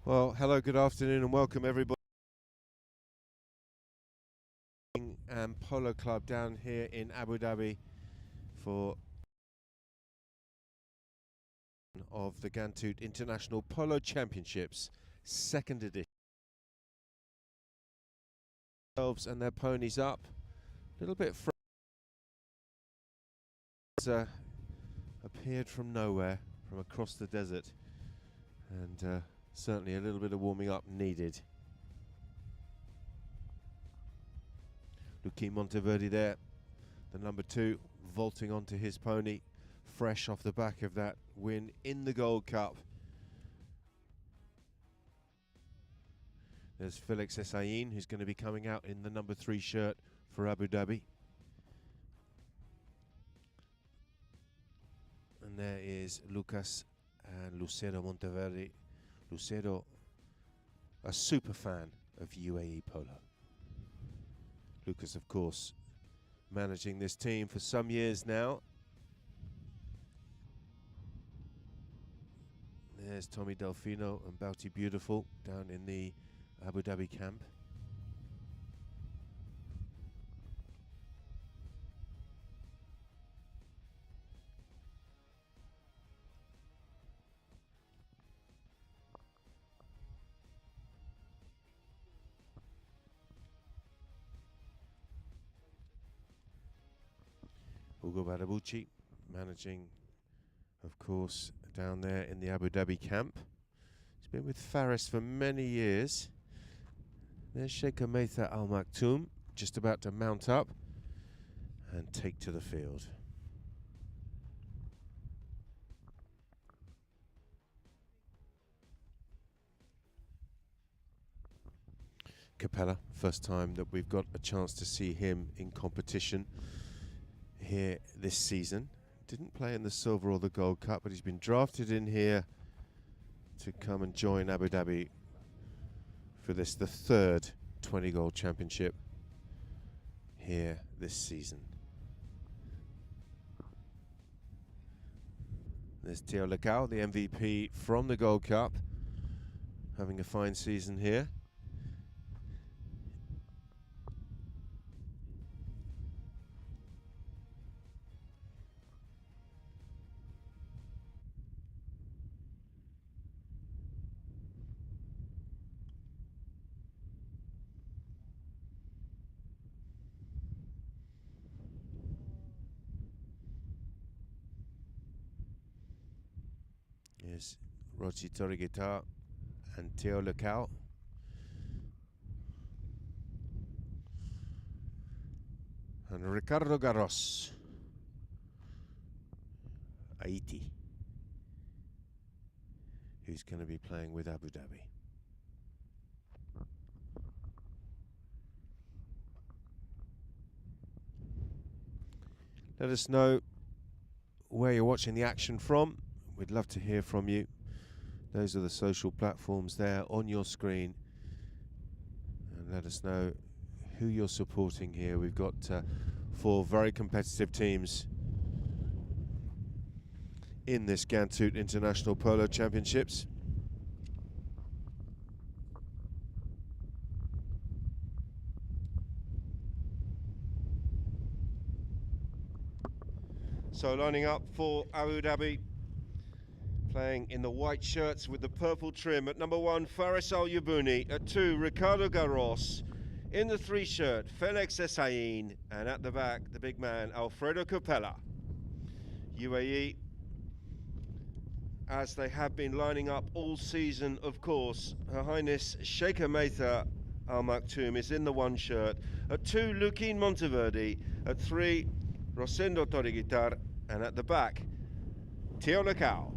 Well, hello, good afternoon, and welcome everybody. And Polo Club down here in Abu Dhabi for of the Ghantoot International Polo Championships, second edition. Themselves and their ponies up, a little bit appeared from nowhere, from across the desert, and certainly a little bit of warming up needed. Luki Monteverde there, the number 2, vaulting onto his pony, fresh off the back of that win in the Gold Cup. There's Felix Essayin, who's going to be coming out in the number 3 shirt for Abu Dhabi. And there is Lucas and Lucero Monteverde. Lucero, a super fan of UAE Polo. Lucas, of course, managing this team for some years now. There's Tommy Delfino and Bouty Beautiful down in the Abu Dhabi camp. Ugo Barabucci managing, of course, down there in the Abu Dhabi camp. He's been with Faris for many years. There's Sheikh Meitha Al Maktoum just about to mount up and take to the field. Capella, first time that we've got a chance to see him in competition here this season. Didn't play in the Silver or the Gold Cup, but he's been drafted in here to come and join Abu Dhabi for this, the third 20 Gold Championship here this season. There's Theo Lecao, the MVP from the Gold Cup, having a fine season here. Yes, Rochi Torigita and Theo Lecao. And Ricardo Garros, Haiti, who's going to be playing with Abu Dhabi. Let us know where you're watching the action from. We'd love to hear from you. Those are the social platforms there on your screen. And let us know who you're supporting here. We've got 4 very competitive teams in this Ghantoot International Polo Championships. So lining up for Abu Dhabi, playing in the white shirts with the purple trim. At number 1, Faris Al Yabouni. At 2, Ricardo Garros. In the 3 shirt, Felix Essayin. And at the back, the big man, Alfredo Capella. UAE, as they have been lining up all season, of course. Her Highness Sheikh Meitha Al Maktoum is in the 1 shirt. At 2, Luki Monteverde. At 3, Rosendo Toriguitar. And at the back, Theo Lecao.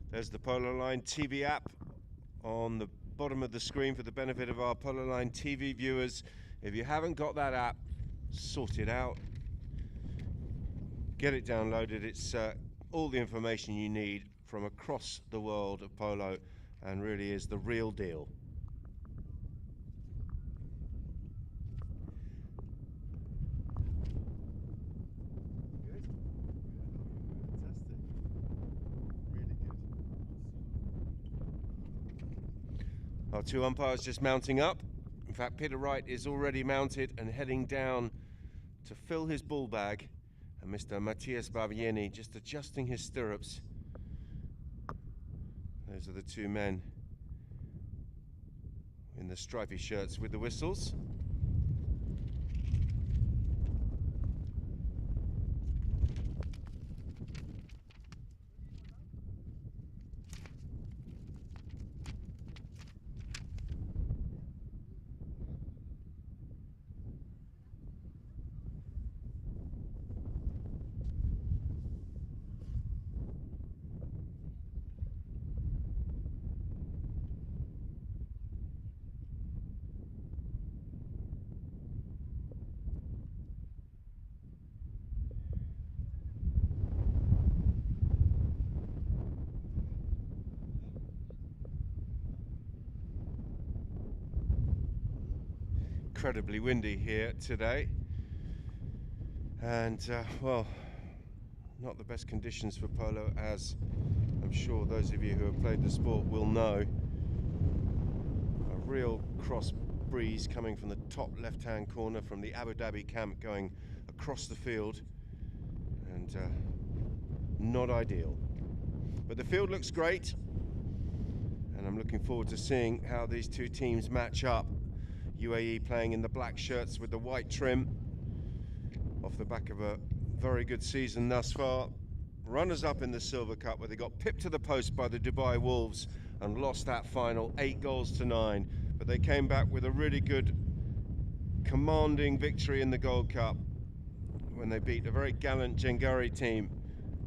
There's the Polo Line TV app on the bottom of the screen for the benefit of our Polo Line TV viewers. If you haven't got that app, sort it out. Get it downloaded. It's all the information you need from across the world of polo and really is the real deal. Our two umpires just mounting up. In fact, Peter Wright is already mounted and heading down to fill his ball bag. And Mr. Matthias Barbieri just adjusting his stirrups. Those are the two men in the stripy shirts with the whistles. Incredibly windy here today, and well, not the best conditions for polo, as I'm sure those of you who have played the sport will know. A real cross breeze coming from the top left-hand corner from the Abu Dhabi camp going across the field, and not ideal. But the field looks great, and I'm looking forward to seeing how these two teams match up. UAE playing in the black shirts with the white trim, off the back of a very good season thus far. Runners-up in the Silver Cup, where they got pipped to the post by the Dubai Wolves and lost that final 8-9. But they came back with a really good, commanding victory in the Gold Cup when they beat a very gallant Jengari team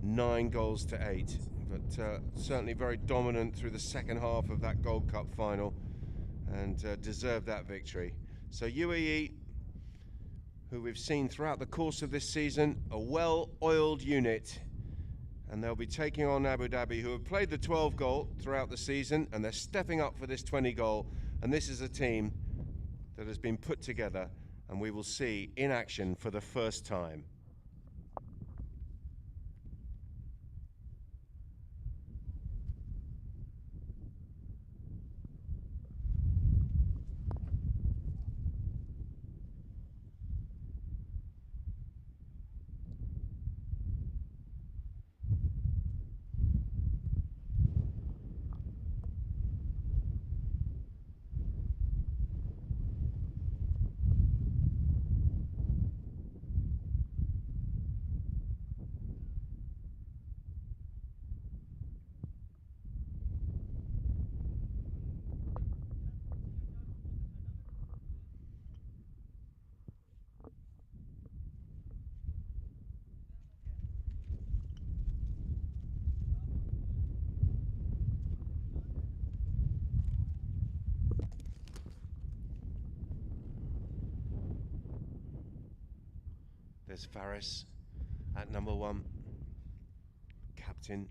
9-8. But certainly very dominant through the second half of that Gold Cup final, and deserved that victory. So UAE, who we've seen throughout the course of this season, a well-oiled unit, and they'll be taking on Abu Dhabi, who have played the 12 goal throughout the season, and they're stepping up for this 20 goal. And this is a team that has been put together, and we will see in action for the first time. There's Faris at number 1, captain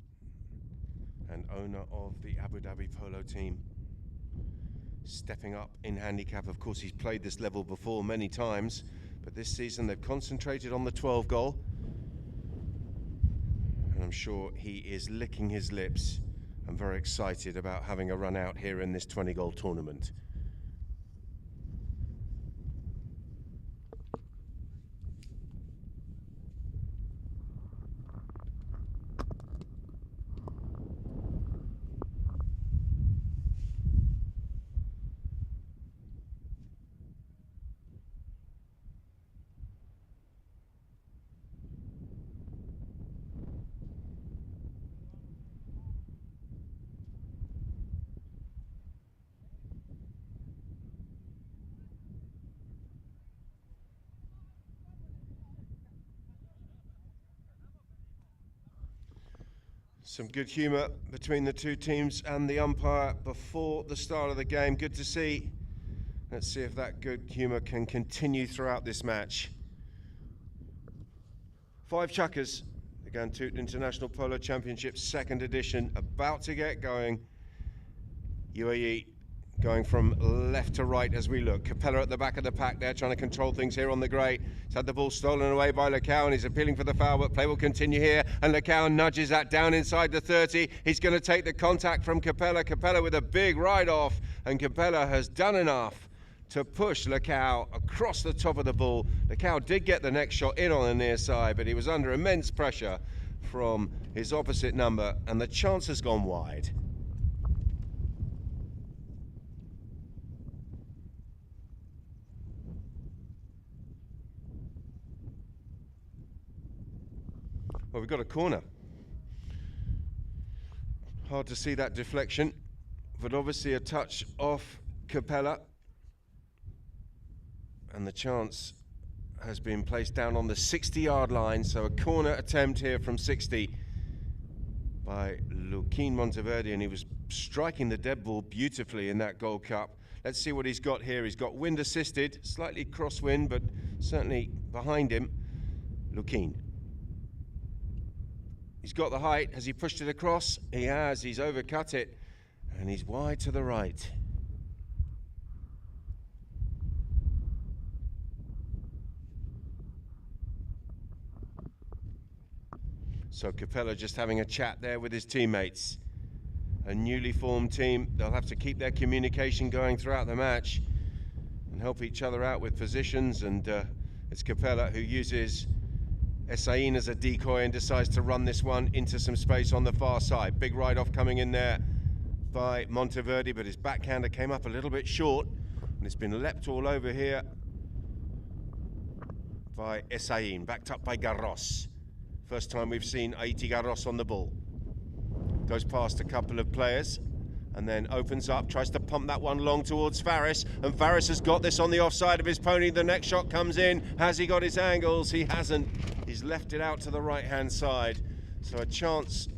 and owner of the Abu Dhabi polo team, stepping up in handicap. Of course, he's played this level before many times, but this season they've concentrated on the 12 goal, and I'm sure he is licking his lips and very excited about having a run out here in this 20 goal tournament. Some good humour between the two teams and the umpire before the start of the game. Good to see. Let's see if that good humour can continue throughout this match. 5 chukkers The Ghantoot International Polo Championship, second edition, about to get going. UAE going from left to right as we look. Capella at the back of the pack there, trying to control things here on the grey. He's had the ball stolen away by Lecao, and he's appealing for the foul, but play will continue here. And Lecao nudges that down inside the 30. He's going to take the contact from Capella. Capella with a big ride-off, and Capella has done enough to push Lecao across the top of the ball. Lecao did get the next shot in on the near side, but he was under immense pressure from his opposite number, and the chance has gone wide. Well, we've got a corner. Hard to see that deflection, but obviously a touch off Capella. And the chance has been placed down on the 60-yard line, so a corner attempt here from 60 by Luquin Monteverde, and he was striking the dead ball beautifully in that Gold Cup. Let's see what he's got here. He's got wind assisted, slightly crosswind, but certainly behind him, Luquin. He's got the height. Has he pushed it across? He has. He's overcut it, and he's wide to the right. So Capella just having a chat there with his teammates. A newly formed team. They'll have to keep their communication going throughout the match and help each other out with positions. And it's Capella who uses Essain as a decoy and decides to run this one into some space on the far side. Big ride-off coming in there by Monteverde, but his backhander came up a little bit short, and it's been leapt all over here by Essain, backed up by Garros. First time we've seen Haiti Garros on the ball. Goes past a couple of players and then opens up, tries to pump that one long towards Faris, and Faris has got this on the offside of his pony. The next shot comes in. Has he got his angles? He hasn't. He's left it out to the right-hand side. So a chance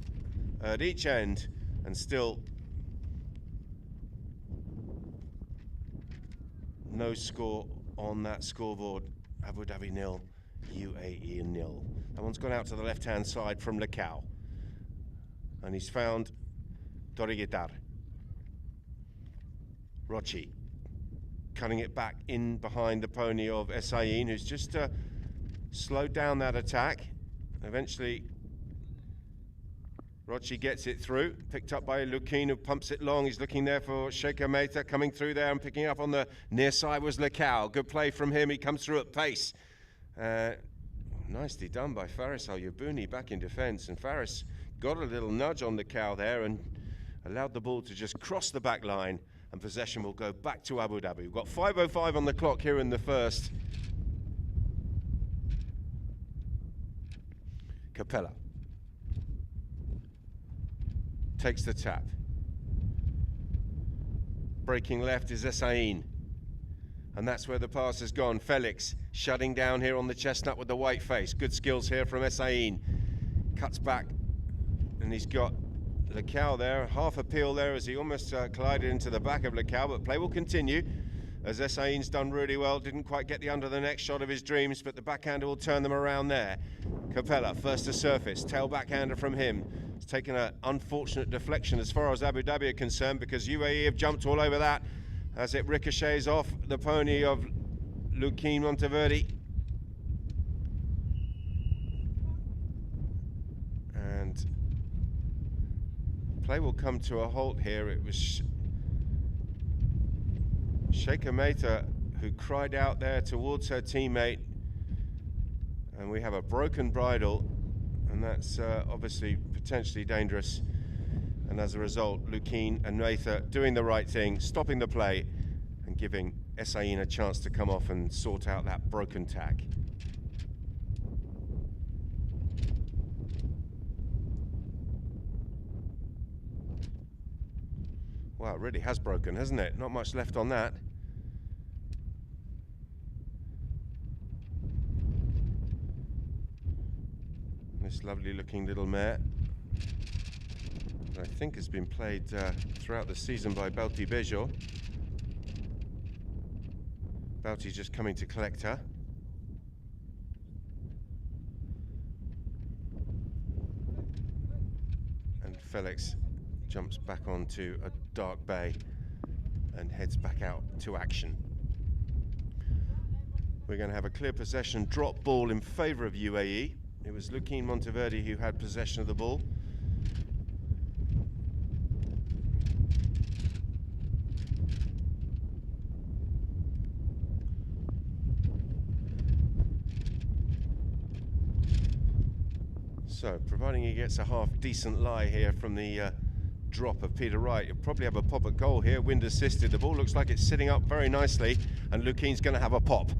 at each end, and still no score on that scoreboard. Abu Dhabi 0, UAE 0. That one's gone out to the left-hand side from Lecao. And he's found Doriguitar. Rochi cutting it back in behind the pony of Essain, who's just slowed down that attack. Eventually, Rochi gets it through, picked up by Luquin, who pumps it long. He's looking there for Sheikh Mehta, coming through there, and picking up on the near side was Lecao. Good play from him. He comes through at pace. Nicely done by Faris Al-Yabuni back in defence, and Faris got a little nudge on Lecao there and allowed the ball to just cross the back line, and possession will go back to Abu Dhabi. We've got 5:05 on the clock here in the first. Capella takes the tap. Breaking left is Essain, and that's where the pass has gone. Felix shutting down here on the chestnut with the white face. Good skills here from Essain. Cuts back, and he's got Lecao there, half a peel there as he almost collided into the back of Lecao, but play will continue as Essain's done really well. Didn't quite get the under the next shot of his dreams, but the backhander will turn them around there. Capella first to surface, tail backhander from him. It's taken an unfortunate deflection as far as Abu Dhabi are concerned, because UAE have jumped all over that as it ricochets off the pony of Luquin Monteverde. And play will come to a halt here. It was Sheikh Mehta who cried out there towards her teammate, and we have a broken bridle, and that's obviously potentially dangerous. And as a result, Luquin and Mehta doing the right thing, stopping the play and giving Essain a chance to come off and sort out that broken tack. Wow, it really has broken, hasn't it? Not much left on that. This lovely looking little mare, I think has been played throughout the season by Belti Bejo. Belti's just coming to collect her. Felix jumps back onto a dark bay and heads back out to action. We're going to have a clear possession drop ball in favour of UAE. It was Luquin Monteverde who had possession of the ball. So, providing he gets a half decent lie here from the drop of Peter Wright, he'll probably have a pop at goal here, wind assisted. The ball looks like it's sitting up very nicely, and Luquin's going to have a pop.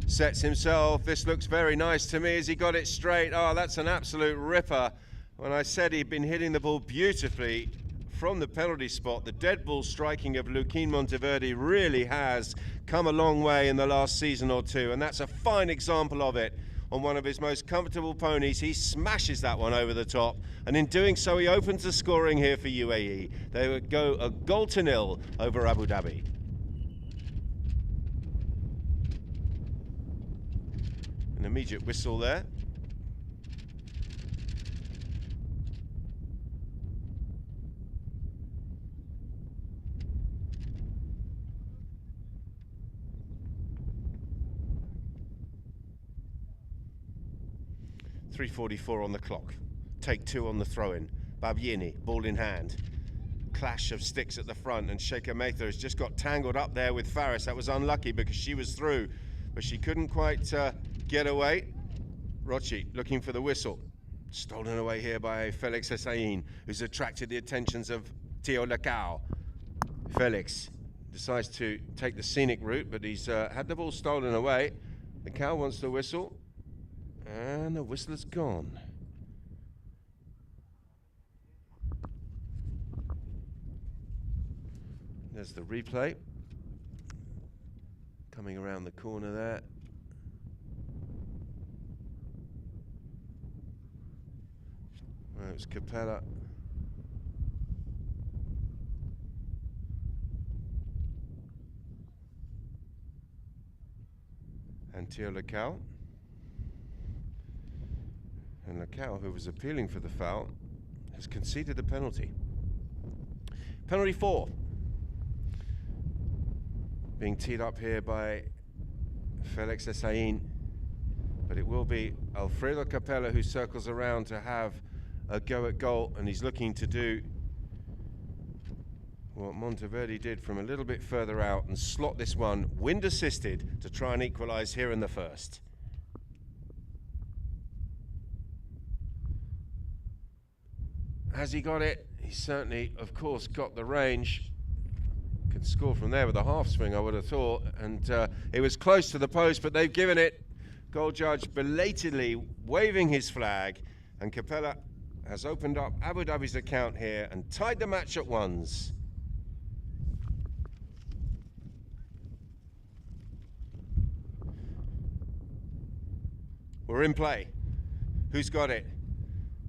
Sets himself. This looks very nice to me as he got it straight. Oh, that's an absolute ripper. When I said he'd been hitting the ball beautifully from the penalty spot, the dead ball striking of Luquin Monteverde really has come a long way in the last season or two, and that's a fine example of it. On one of his most comfortable ponies, he smashes that one over the top, and in doing so he opens the scoring here for UAE. They would go 1-0 over Abu Dhabi. An immediate whistle there. .344 on the clock. Take 2 on the throw-in. Babieni, ball in hand. Clash of sticks at the front, and Sheikha Mather has just got tangled up there with Faris. That was unlucky because she was through, but she couldn't quite get away. Rochi looking for the whistle. Stolen away here by Felix Hussein, who's attracted the attentions of Theo Lacau. Felix decides to take the scenic route, but he's had the ball stolen away. Lacau wants the whistle. And the whistle is gone. There's the replay. Coming around the corner there. Well, it's Capella. And Theo Lacau. And Lacau, who was appealing for the foul, has conceded the penalty. Penalty 4. Being teed up here by Felix Hussein. But it will be Alfredo Capella who circles around to have a go at goal. And he's looking to do what Monteverde did from a little bit further out and slot this one, wind assisted, to try and equalise here in the first. Has he got it? He certainly, of course, got the range. Could score from there with a half swing, I would have thought. And it was close to the post, but they've given it. Goal judge belatedly waving his flag. And Capella has opened up Abu Dhabi's account here and tied the match at 1s. We're in play. Who's got it?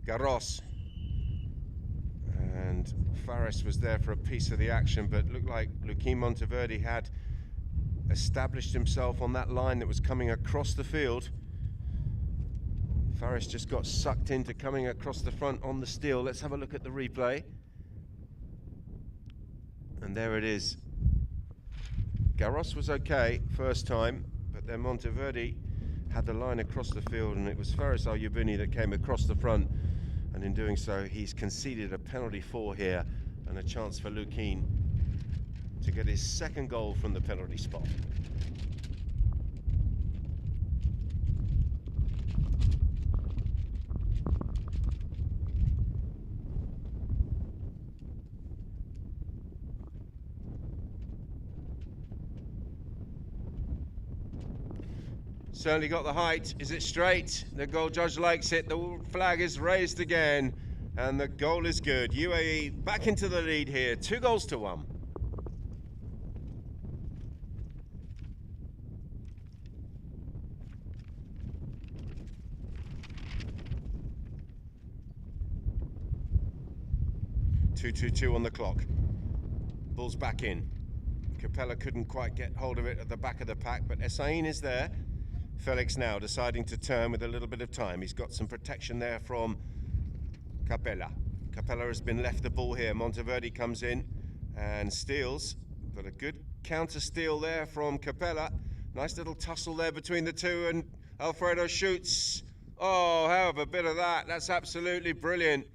Garros. And Faris was there for a piece of the action, but looked like Luquin Monteverde had established himself on that line that was coming across the field. Faris just got sucked into coming across the front on the steal. Let's have a look at the replay. And there it is. Garros was okay first time, but then Monteverde had the line across the field, and it was Faris Al-Yubini that came across the front. And in doing so, he's conceded a penalty 4 here and a chance for Luquin to get his second goal from the penalty spot. Certainly got the height. Is it straight? The goal judge likes it. The flag is raised again, and the goal is good. UAE back into the lead here, 2-1. .222 on the clock. Ball's back in. Capella couldn't quite get hold of it at the back of the pack, but Hussein is there. Felix now deciding to turn with a little bit of time. He's got some protection there from Capella. Capella has been left the ball here. Monteverde comes in and steals. Got a good counter steal there from Capella. Nice little tussle there between the two, and Alfredo shoots. Oh, have a bit of that. That's absolutely brilliant.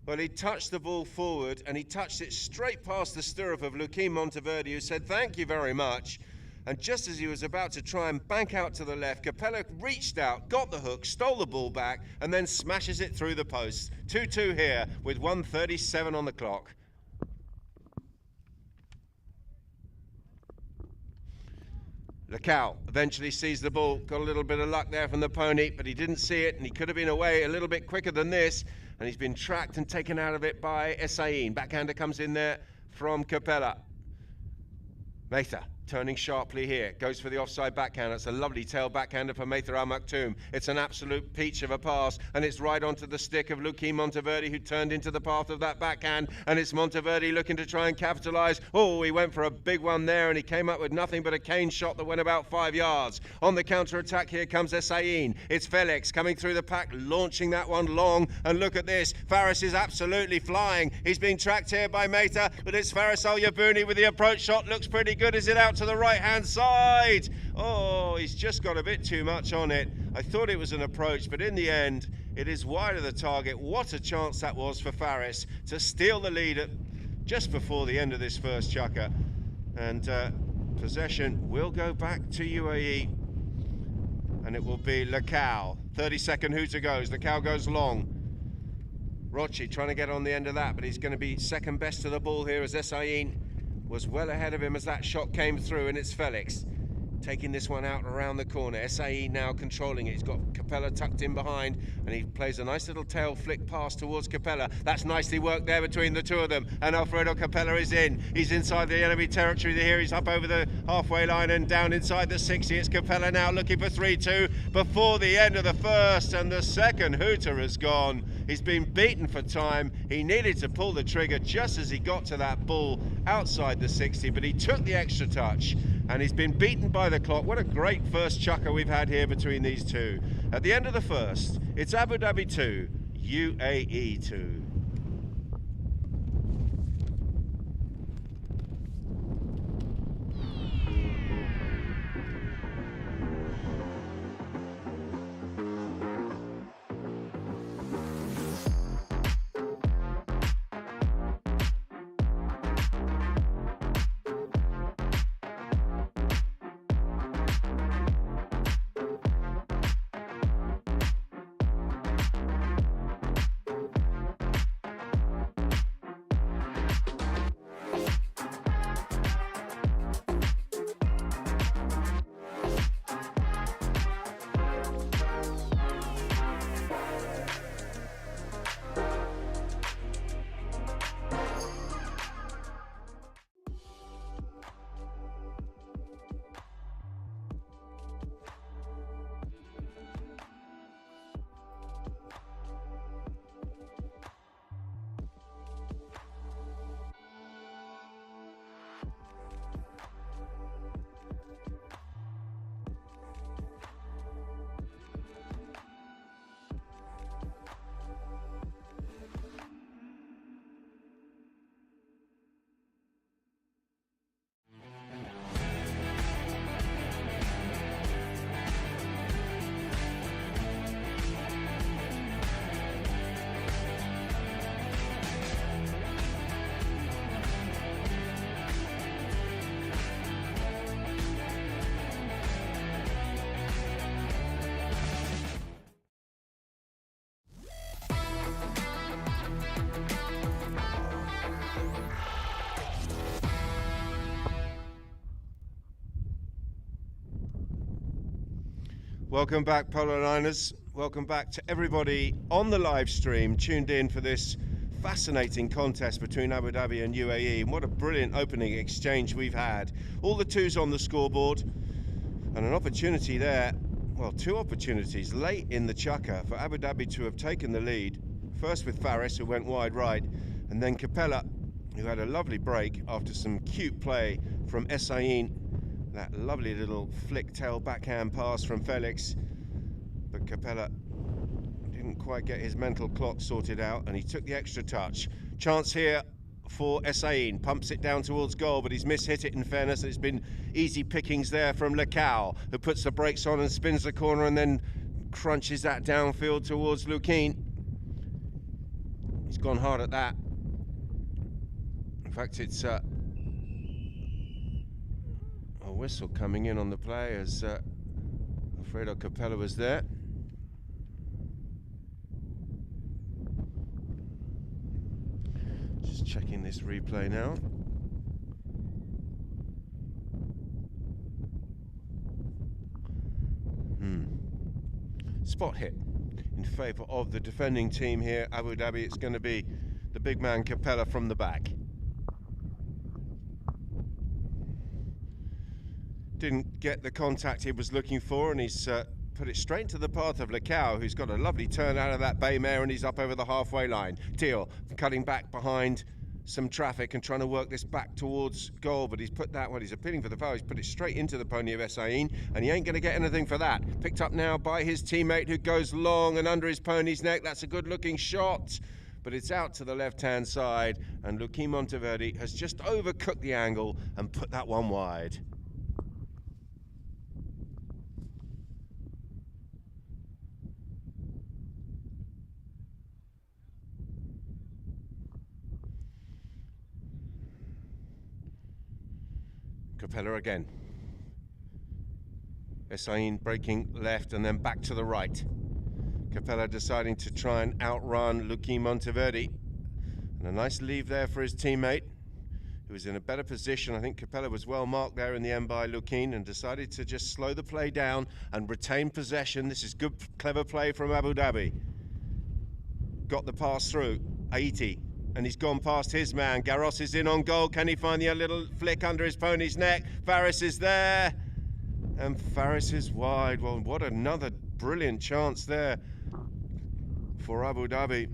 Well, he touched the ball forward and he touched it straight past the stirrup of Luquim Monteverde, who said thank you very much. And just as he was about to try and bank out to the left, Capella reached out, got the hook, stole the ball back, and then smashes it through the post. 2-2 here with 1:37 on the clock. Lecao eventually sees the ball, got a little bit of luck there from the pony, but he didn't see it, and he could have been away a little bit quicker than this, and he's been tracked and taken out of it by Essayin. Backhander comes in there from Capella. Mehta turning sharply here, goes for the offside backhand. It's a lovely tail backhander for Mehta Al Maktoum. It's an absolute peach of a pass, and it's right onto the stick of Luquim Monteverde, who turned into the path of that backhand, and it's Monteverde looking to try and capitalise. Oh, he went for a big one there, and he came up with nothing but a cane shot that went about 5 yards. On the counter-attack, here comes Essayin. It's Felix coming through the pack, launching that one long, and look at this. Faris is absolutely flying. He's being tracked here by Mehta, but it's Faris Al Yabouni with the approach shot. Looks pretty good. Is it out to the right-hand side? Oh, he's just got a bit too much on it. I thought it was an approach, but in the end, it is wide of the target. What a chance that was for Faris to steal the lead just before the end of this first chukker. And possession will go back to UAE, and it will be Lecao. 30-second hooter goes. Lecao goes long. Rochi trying to get on the end of that, but he's going to be second best to the ball here as Essayin was well ahead of him as that shot came through, and it's Felix taking this one out around the corner. Essayin now controlling it. He's got Capella tucked in behind, and he plays a nice little tail flick pass towards Capella. That's nicely worked there between the two of them, and Alfredo Capella is in. He's inside the enemy territory here. He's up over the halfway line and down inside the 60. It's Capella now looking for 3-2 before the end of the first, and the second hooter has gone. He's been beaten for time. He needed to pull the trigger just as he got to that ball outside the 60, but he took the extra touch, and he's been beaten by the clock. What a great first chukker we've had here between these two. At the end of the first, it's Abu Dhabi 2, UAE 2. Welcome back, Polo Liners. Welcome back to everybody on the live stream, tuned in for this fascinating contest between Abu Dhabi and UAE. And what a brilliant opening exchange we've had. All the twos on the scoreboard, and an opportunity there, well, two opportunities late in the chukker for Abu Dhabi to have taken the lead. First with Faris, who went wide right, and then Capella, who had a lovely break after some cute play from Essayin. That lovely little flick tail backhand pass from Felix, but Capella didn't quite get his mental clock sorted out, and he took the extra touch. Chance here for Essayin, pumps it down towards goal, but he's mishit it in fairness. It's been easy pickings there from Lecao, who puts the brakes on and spins the corner and then crunches that downfield towards Lukin. He's gone hard at that. In fact, it's a whistle coming in on the play as Alfredo Capella was there. Just checking this replay now. Spot hit in favour of the defending team here, Abu Dhabi. It's going to be the big man Capella from the back. Didn't get the contact he was looking for, and he's put it straight into the path of Lecao, who's got a lovely turn out of that bay mare, and he's up over the halfway line. Teal cutting back behind some traffic and trying to work this back towards goal, but he's put that, well, he's appealing for the foul, he's put it straight into the pony of Essayin, and he ain't going to get anything for that. Picked up now by his teammate, who goes long and under his pony's neck. That's a good looking shot, but it's out to the left hand side, and Luki Monteverde has just overcooked the angle and put that one wide. Capella again. Essayin breaking left and then back to the right. Capella deciding to try and outrun Luki Monteverde. And a nice leave there for his teammate, who was in a better position. I think Capella was well marked there in the end by Lukin, and decided to just slow the play down and retain possession. This is good, clever play from Abu Dhabi. Got the pass through. Haiti. And he's gone past his man. Garros is in on goal. Can he find the little flick under his pony's neck? Faris is there. And Faris is wide. Well, what another brilliant chance there for Abu Dhabi.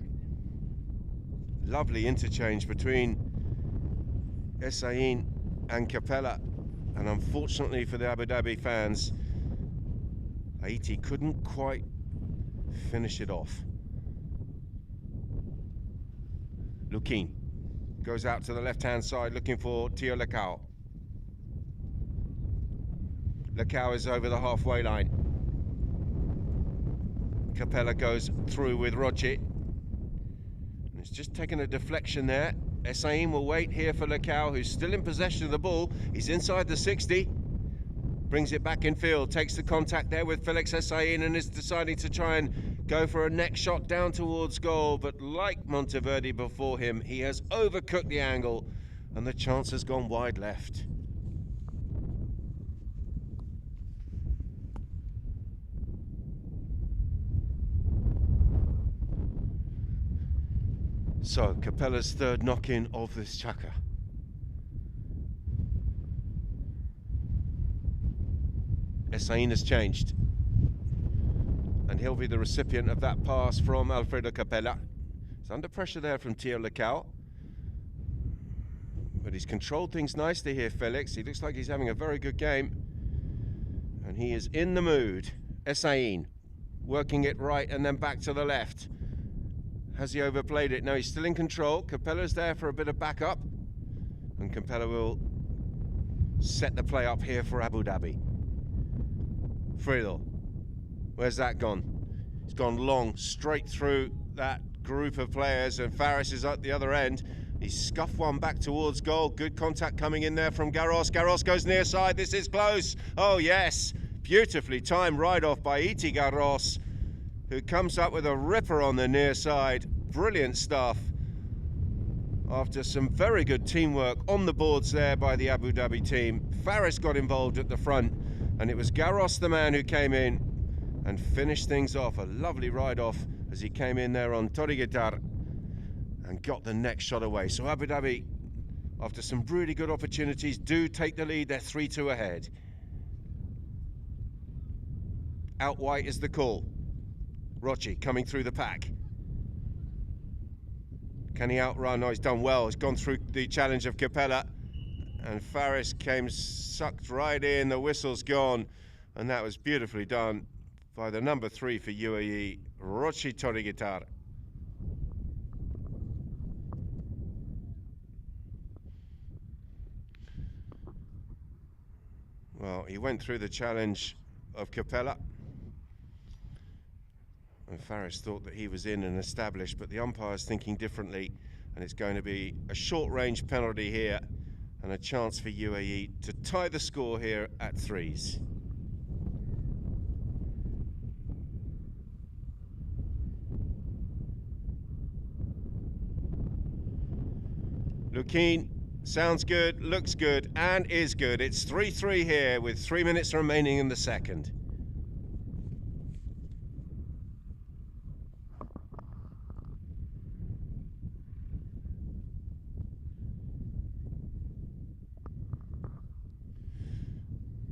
Lovely interchange between Essayin and Capella. And unfortunately for the Abu Dhabi fans, Haiti couldn't quite finish it off. Lukin goes out to the left-hand side looking for Tio Lecao. Lecao is over the halfway line. Capella goes through with Rochi. And it's just taken a deflection there. Essayin will wait here for Lecao, who's still in possession of the ball. He's inside the 60. Brings it back in field, takes the contact there with Felix Essayin, and is deciding to try and go for a neck shot down towards goal. But like Monteverde before him, he has overcooked the angle, and the chance has gone wide left. So, Capella's third knock-in of this chaka. Essayin has changed, and he'll be the recipient of that pass from Alfredo Capella. He's under pressure there from Tio Lecao, but he's controlled things nicely here, Felix. He looks like he's having a very good game, and he is in the mood. Essayin working it right and then back to the left. Has he overplayed it? No, he's still in control. Capella's there for a bit of backup, and Capella will set the play up here for Abu Dhabi. Friedel, where's that gone? It's gone long, straight through that group of players, and Faris is at the other end. He's scuffed one back towards goal. Good contact coming in there from Garros. Garros goes near side. This is close. Oh yes, beautifully timed right off by Iti Garros, who comes up with a ripper on the near side. Brilliant stuff. After some very good teamwork on the boards there by the Abu Dhabi team, Faris got involved at the front, and it was Garros, the man, who came in and finished things off. A lovely ride-off as he came in there on Torrigitar and got the next shot away. So Abu Dhabi, after some really good opportunities, do take the lead. They're 3-2 ahead. Out white is the call. Rochi coming through the pack. Can he outrun? No, he's done well. He's gone through the challenge of Capella, and Faris came sucked right in. The whistle's gone, and that was beautifully done by the number 3 for UAE, Rochi Torigitar. Well, he went through the challenge of Capella, and Faris thought that he was in and established, but the umpire's thinking differently, and it's going to be a short-range penalty here and a chance for UAE to tie the score here at 3s. Lukeen sounds good, looks good, and is good. It's 3-3 here with 3 minutes remaining in the second.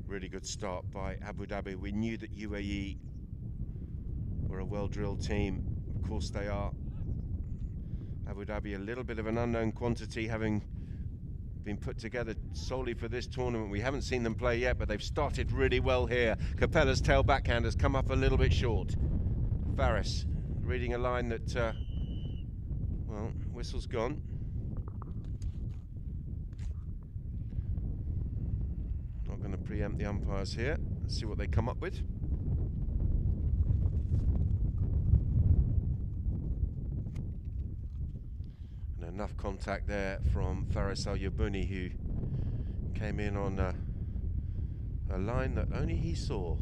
Really good start by Abu Dhabi. We knew that UAE were a well-drilled team. Of course they are. Abu Dhabi, a little bit of an unknown quantity, having been put together solely for this tournament. We haven't seen them play yet, but they've started really well here. Capella's tail backhand has come up a little bit short. Faris reading a line that, well, whistle's gone. Not going to preempt the umpires here. Let's see what they come up with. And enough contact there from Faris Al-Yabuni, who came in on a line that only he saw.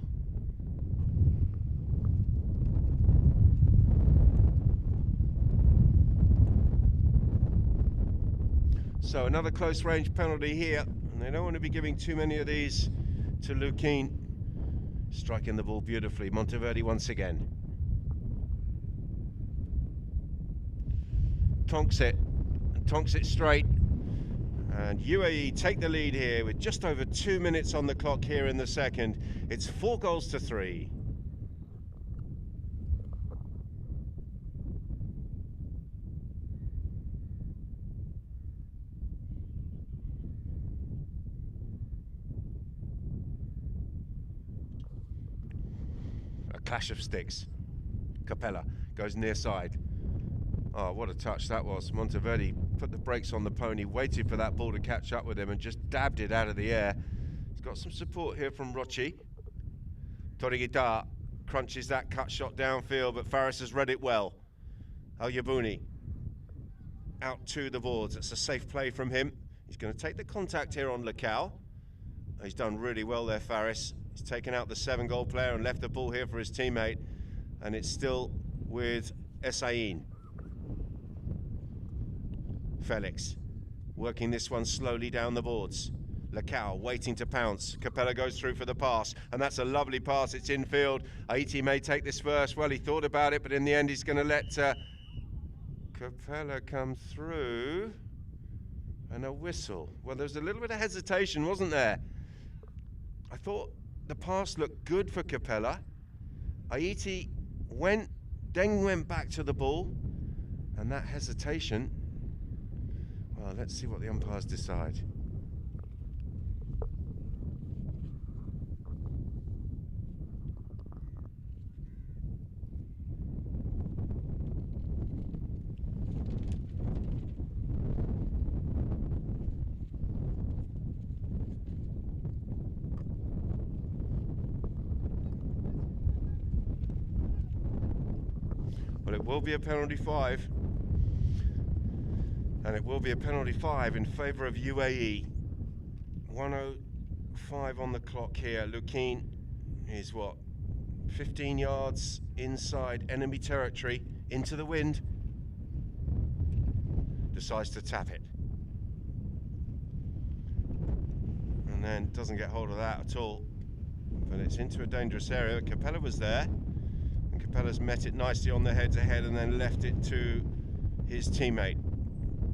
So another close range penalty here. They don't want to be giving too many of these to Lukeen. Striking the ball beautifully. Monteverde once again. Tonks it straight. And UAE take the lead here with just over 2 minutes on the clock here in the second. It's 4-3. Clash of sticks. Capella goes near side. Oh, what a touch that was. Monteverde put the brakes on the pony, waited for that ball to catch up with him and just dabbed it out of the air. He's got some support here from Rochi. Torigitar crunches that cut shot downfield, but Faris has read it well. Al-Yabuni out to the boards. That's a safe play from him. He's going to take the contact here on Lecao. He's done really well there, Faris. He's taken out the 7-goal player and left the ball here for his teammate. And it's still with Essayin. Felix working this one slowly down the boards. Lecao waiting to pounce. Capella goes through for the pass, and that's a lovely pass. It's infield. Haiti may take this first. Well, he thought about it, but in the end he's going to let Capella come through. And a whistle. Well, there was a little bit of hesitation, wasn't there? I thought the pass looked good for Capella. Haiti then went back to the ball, and that hesitation. Well, let's see what the umpires decide. Well, it will be a penalty 5. And it will be a penalty 5 in favour of UAE. 1:05 on the clock here. Lukeen is what? 15 yards inside enemy territory, into the wind. Decides to tap it. And then doesn't get hold of that at all. But it's into a dangerous area. Capella was there. And Capella's met it nicely on the head-to-head and then left it to his teammate.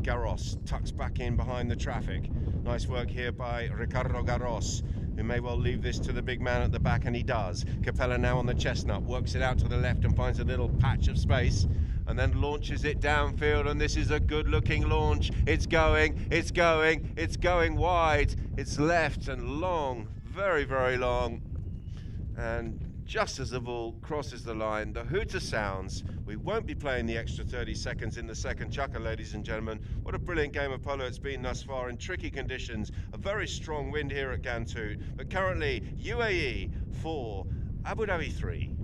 Garros tucks back in behind the traffic. Nice work here by Ricardo Garros, who may well leave this to the big man at the back, and he does. Capella now on the chestnut, works it out to the left and finds a little patch of space, and then launches it downfield, and this is a good-looking launch. It's going wide. It's left and long, very, very long, and just as the ball crosses the line, the hooter sounds. We won't be playing the extra 30 seconds in the second chukker, ladies and gentlemen. What a brilliant game of polo it's been thus far in tricky conditions. A very strong wind here at Ghantoot, but currently UAE 4, Abu Dhabi 3.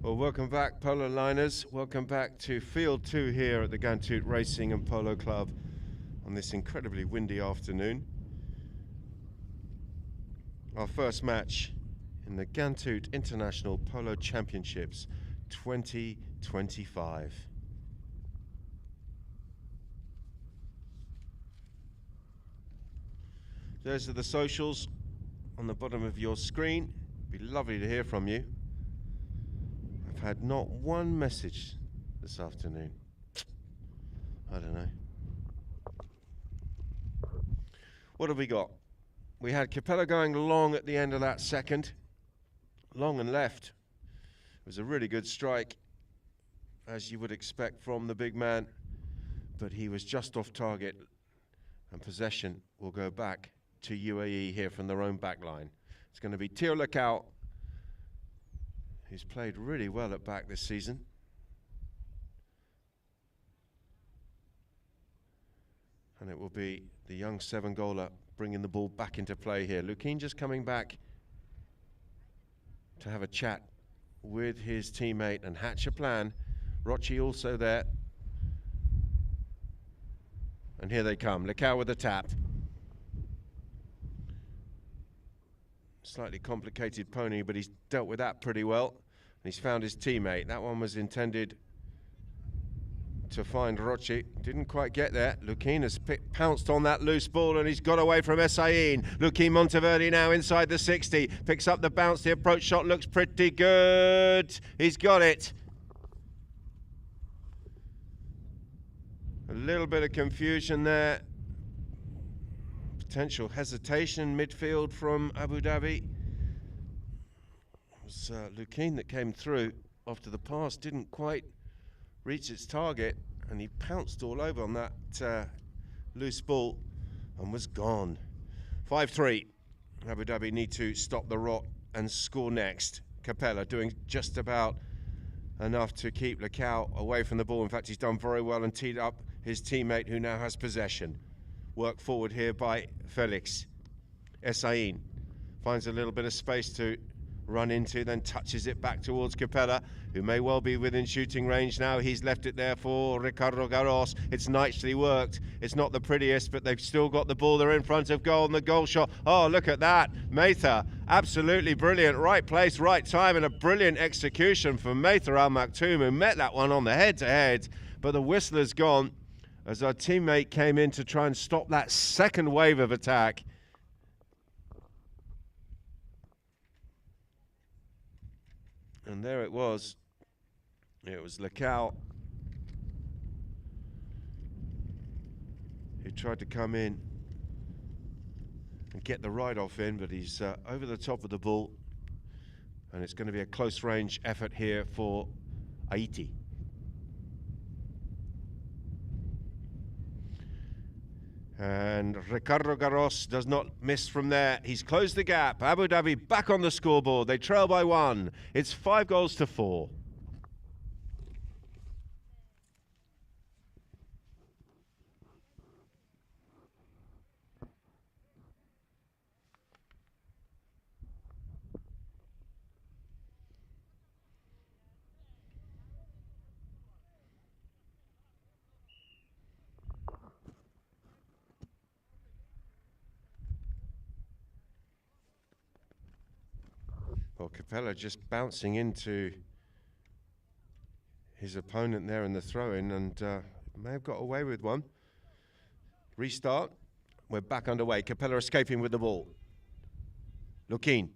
Well, welcome back, Polo Liners. Welcome back to Field 2 here at the Ghantoot Racing and Polo Club on this incredibly windy afternoon. Our first match in the Ghantoot International Polo Championships 2025. Those are the socials on the bottom of your screen. It'd be lovely to hear from you. I've had not one message this afternoon. I don't know. What have we got? We had Capella going long at the end of that second. Long and left. It was a really good strike, as you would expect from the big man, but he was just off target, and possession will go back to UAE here from their own back line. It's going to be Teo Lacau, who's played really well at back this season. And it will be the young 7-goaler bringing the ball back into play here. Lukin just coming back to have a chat with his teammate and hatch a plan. Rochi also there. And here they come. Lacau with the tap. Slightly complicated pony, but he's dealt with that pretty well. And he's found his teammate. That one was intended to find Rochi. Didn't quite get there. Lukin has pounced on that loose ball and he's got away from Essayin. Lukin Monteverde now inside the 60. Picks up the bounce. The approach shot looks pretty good. He's got it. A little bit of confusion there. Potential hesitation midfield from Abu Dhabi. It was Lukin that came through after the pass didn't quite reach its target, and he pounced all over on that loose ball and was gone. 5-3. Abu Dhabi need to stop the rot and score next. Capella doing just about enough to keep Lacau away from the ball. In fact, he's done very well and teed up his teammate, who now has possession. Work forward here by Felix. Essayin finds a little bit of space to run into, then touches it back towards Capella, who may well be within shooting range now. He's left it there for Ricardo Garros. It's nicely worked. It's not the prettiest, but they've still got the ball. They're in front of goal, and the goal shot. Oh, look at that. Mather, absolutely brilliant. Right place, right time, and a brilliant execution from Mather Al Maktoum, who met that one on the head-to-head. But the whistler's gone as our teammate came in to try and stop that second wave of attack. And there it was. It was Lacau who tried to come in and get the ride off in, but he's over the top of the ball, and it's going to be a close range effort here for Haiti. And Ricardo Garros does not miss from there. He's closed the gap. Abu Dhabi back on the scoreboard. They trail by 1. It's 5-4. Well, Capella just bouncing into his opponent there in the throw-in, and may have got away with one. Restart. We're back underway. Capella escaping with the ball. Lukin.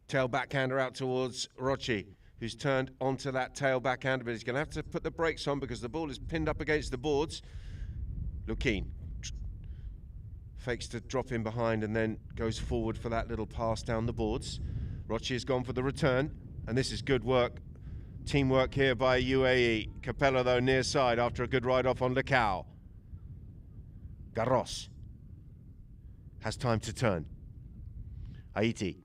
Tail backhander out towards Rocci, who's turned onto that tail backhander, but he's going to have to put the brakes on because the ball is pinned up against the boards. Lukin fakes to drop in behind and then goes forward for that little pass down the boards. Rocci has gone for the return, and this is good work. Teamwork here by UAE. Capella, though, near side after a good ride-off on Lecao. Garros has time to turn. Haiti.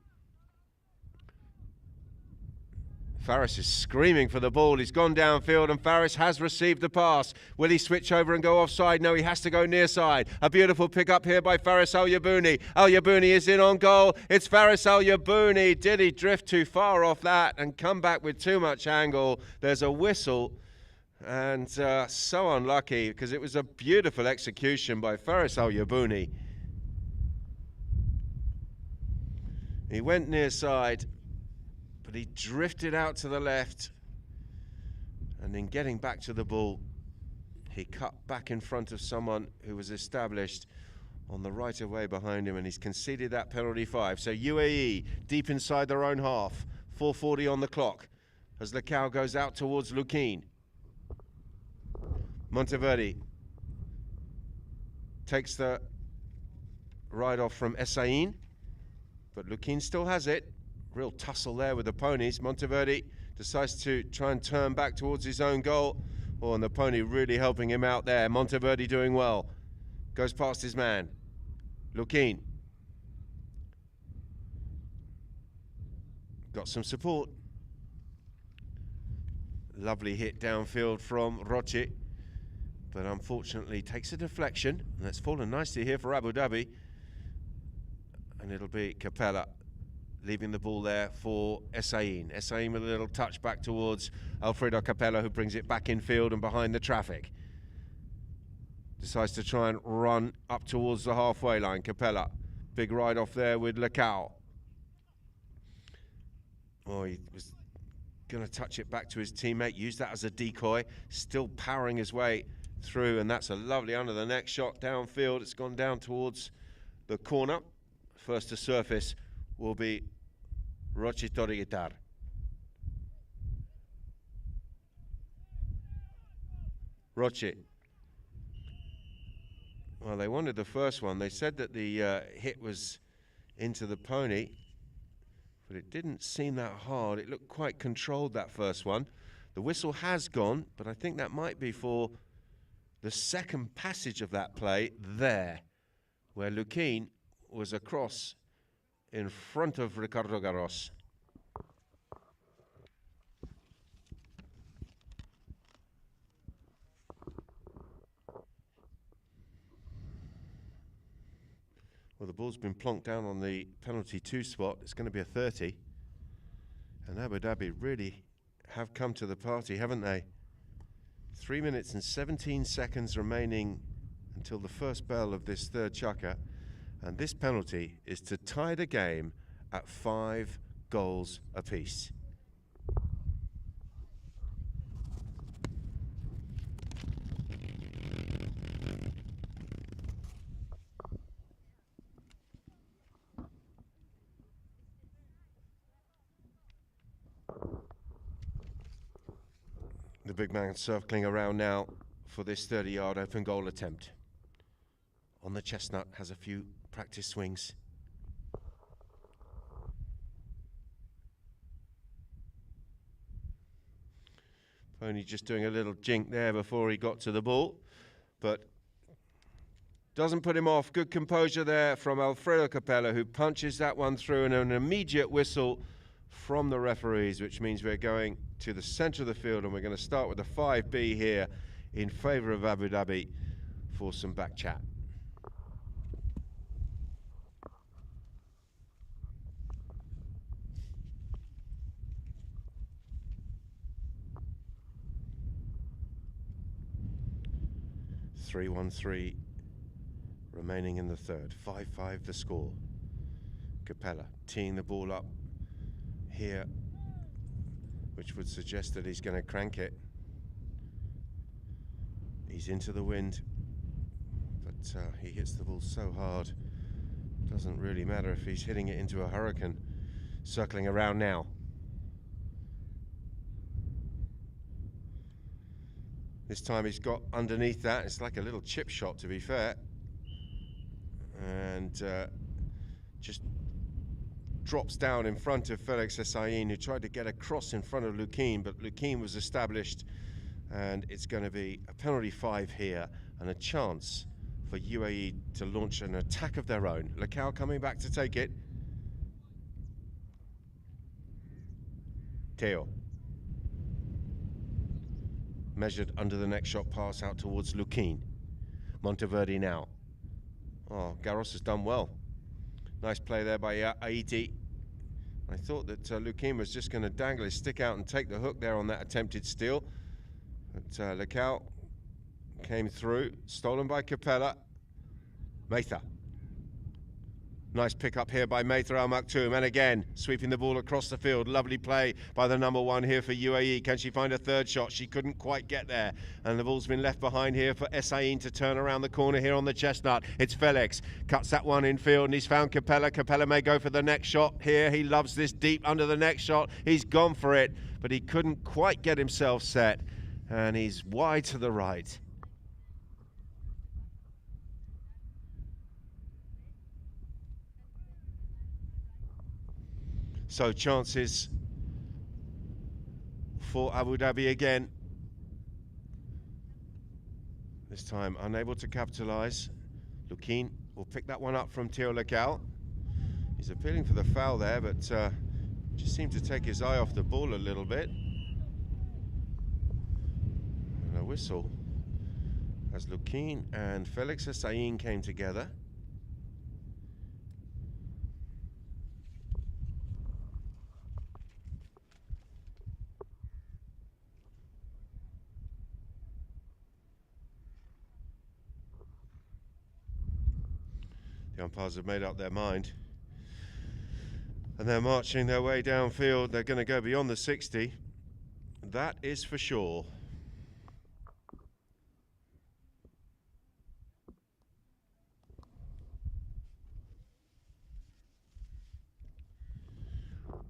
Faris is screaming for the ball. He's gone downfield, and Faris has received the pass. Will he switch over and go offside? No, he has to go near side. A beautiful pick-up here by Faris Al Yabouni. Al Yabouni is in on goal. It's Faris Al Yabouni. Did he drift too far off that and come back with too much angle? There's a whistle, and so unlucky because it was a beautiful execution by Faris Al Yabouni. He went near side, but he drifted out to the left, and in getting back to the ball, he cut back in front of someone who was established on the right of way behind him, and he's conceded that penalty 5. So UAE deep inside their own half, 4:40 on the clock, as Lecao goes out towards Lukin. Monteverde takes the ride off from Essain, but Lukin still has it. Real tussle there with the ponies. Monteverde decides to try and turn back towards his own goal. Oh, and the pony really helping him out there. Monteverde doing well. Goes past his man. Lukin. Got some support. Lovely hit downfield from Rocci, but unfortunately takes a deflection. And that's fallen nicely here for Abu Dhabi. And it'll be Capella leaving the ball there for Essain. Essain with a little touch back towards Alfredo Capella, who brings it back in field and behind the traffic. Decides to try and run up towards the halfway line. Capella, big ride off there with Lecao. Oh, he was going to touch it back to his teammate, use that as a decoy, still powering his way through, and that's a lovely under the neck shot downfield. It's gone down towards the corner. First to surface will be Rocci Toriguitar. Rocci. Well, they wanted the first one. They said that the hit was into the pony, but it didn't seem that hard. It looked quite controlled, that first one. The whistle has gone, but I think that might be for the second passage of that play there, where Lukin was across in front of Ricardo Garros. Well, the ball's been plonked down on the penalty 2 spot. It's going to be a 30. And Abu Dhabi really have come to the party, haven't they? 3 minutes and 17 seconds remaining until the first bell of this third chukka. And this penalty is to tie the game at 5 goals apiece. The big man circling around now for this 30-yard open goal attempt. On the chestnut, has a few practice swings. Only just doing a little jink there before he got to the ball, but doesn't put him off. Good composure there from Alfredo Capella, who punches that one through, and an immediate whistle from the referees, which means we're going to the center of the field, and we're going to start with the 5B here in favor of Abu Dhabi for some back chat. (3-1-3) remaining in the third. 5-5 the score. Capella teeing the ball up here, which would suggest that he's going to crank it. He's into the wind, but he hits the ball so hard. Doesn't really matter if he's hitting it into a hurricane. Circling around now. This time he's got underneath that. It's like a little chip shot, to be fair. And just drops down in front of Felix Hessain, who tried to get across in front of Lukin, but Lukin was established, and it's going to be a penalty 5 here and a chance for UAE to launch an attack of their own. Lacau coming back to take it. Teo. Measured under the next shot pass out towards Lukin. Monteverde now. Oh, Garros has done well. Nice play there by Aiti. I thought that Lukin was just going to dangle his stick out and take the hook there on that attempted steal. But Lacau came through, stolen by Capella. Maitha. Nice pick up here by Maitha Al Maktoum, and again sweeping the ball across the field. Lovely play by the number 1 here for UAE. Can she find a third shot? She couldn't quite get there, and the ball's been left behind here for Hessain to turn around the corner here on the chestnut. It's Felix, cuts that one in field, and he's found Capella. Capella may go for the next shot here. He loves this deep under the next shot. He's gone for it, but he couldn't quite get himself set, and he's wide to the right. So chances for Abu Dhabi again. This time unable to capitalise. Lukin will pick that one up from Teo Lacau. He's appealing for the foul there, but just seemed to take his eye off the ball a little bit. And a whistle as Lukin and Felix Hessain came together. The umpires have made up their mind, and they're marching their way downfield. They're going to go beyond the 60. That is for sure.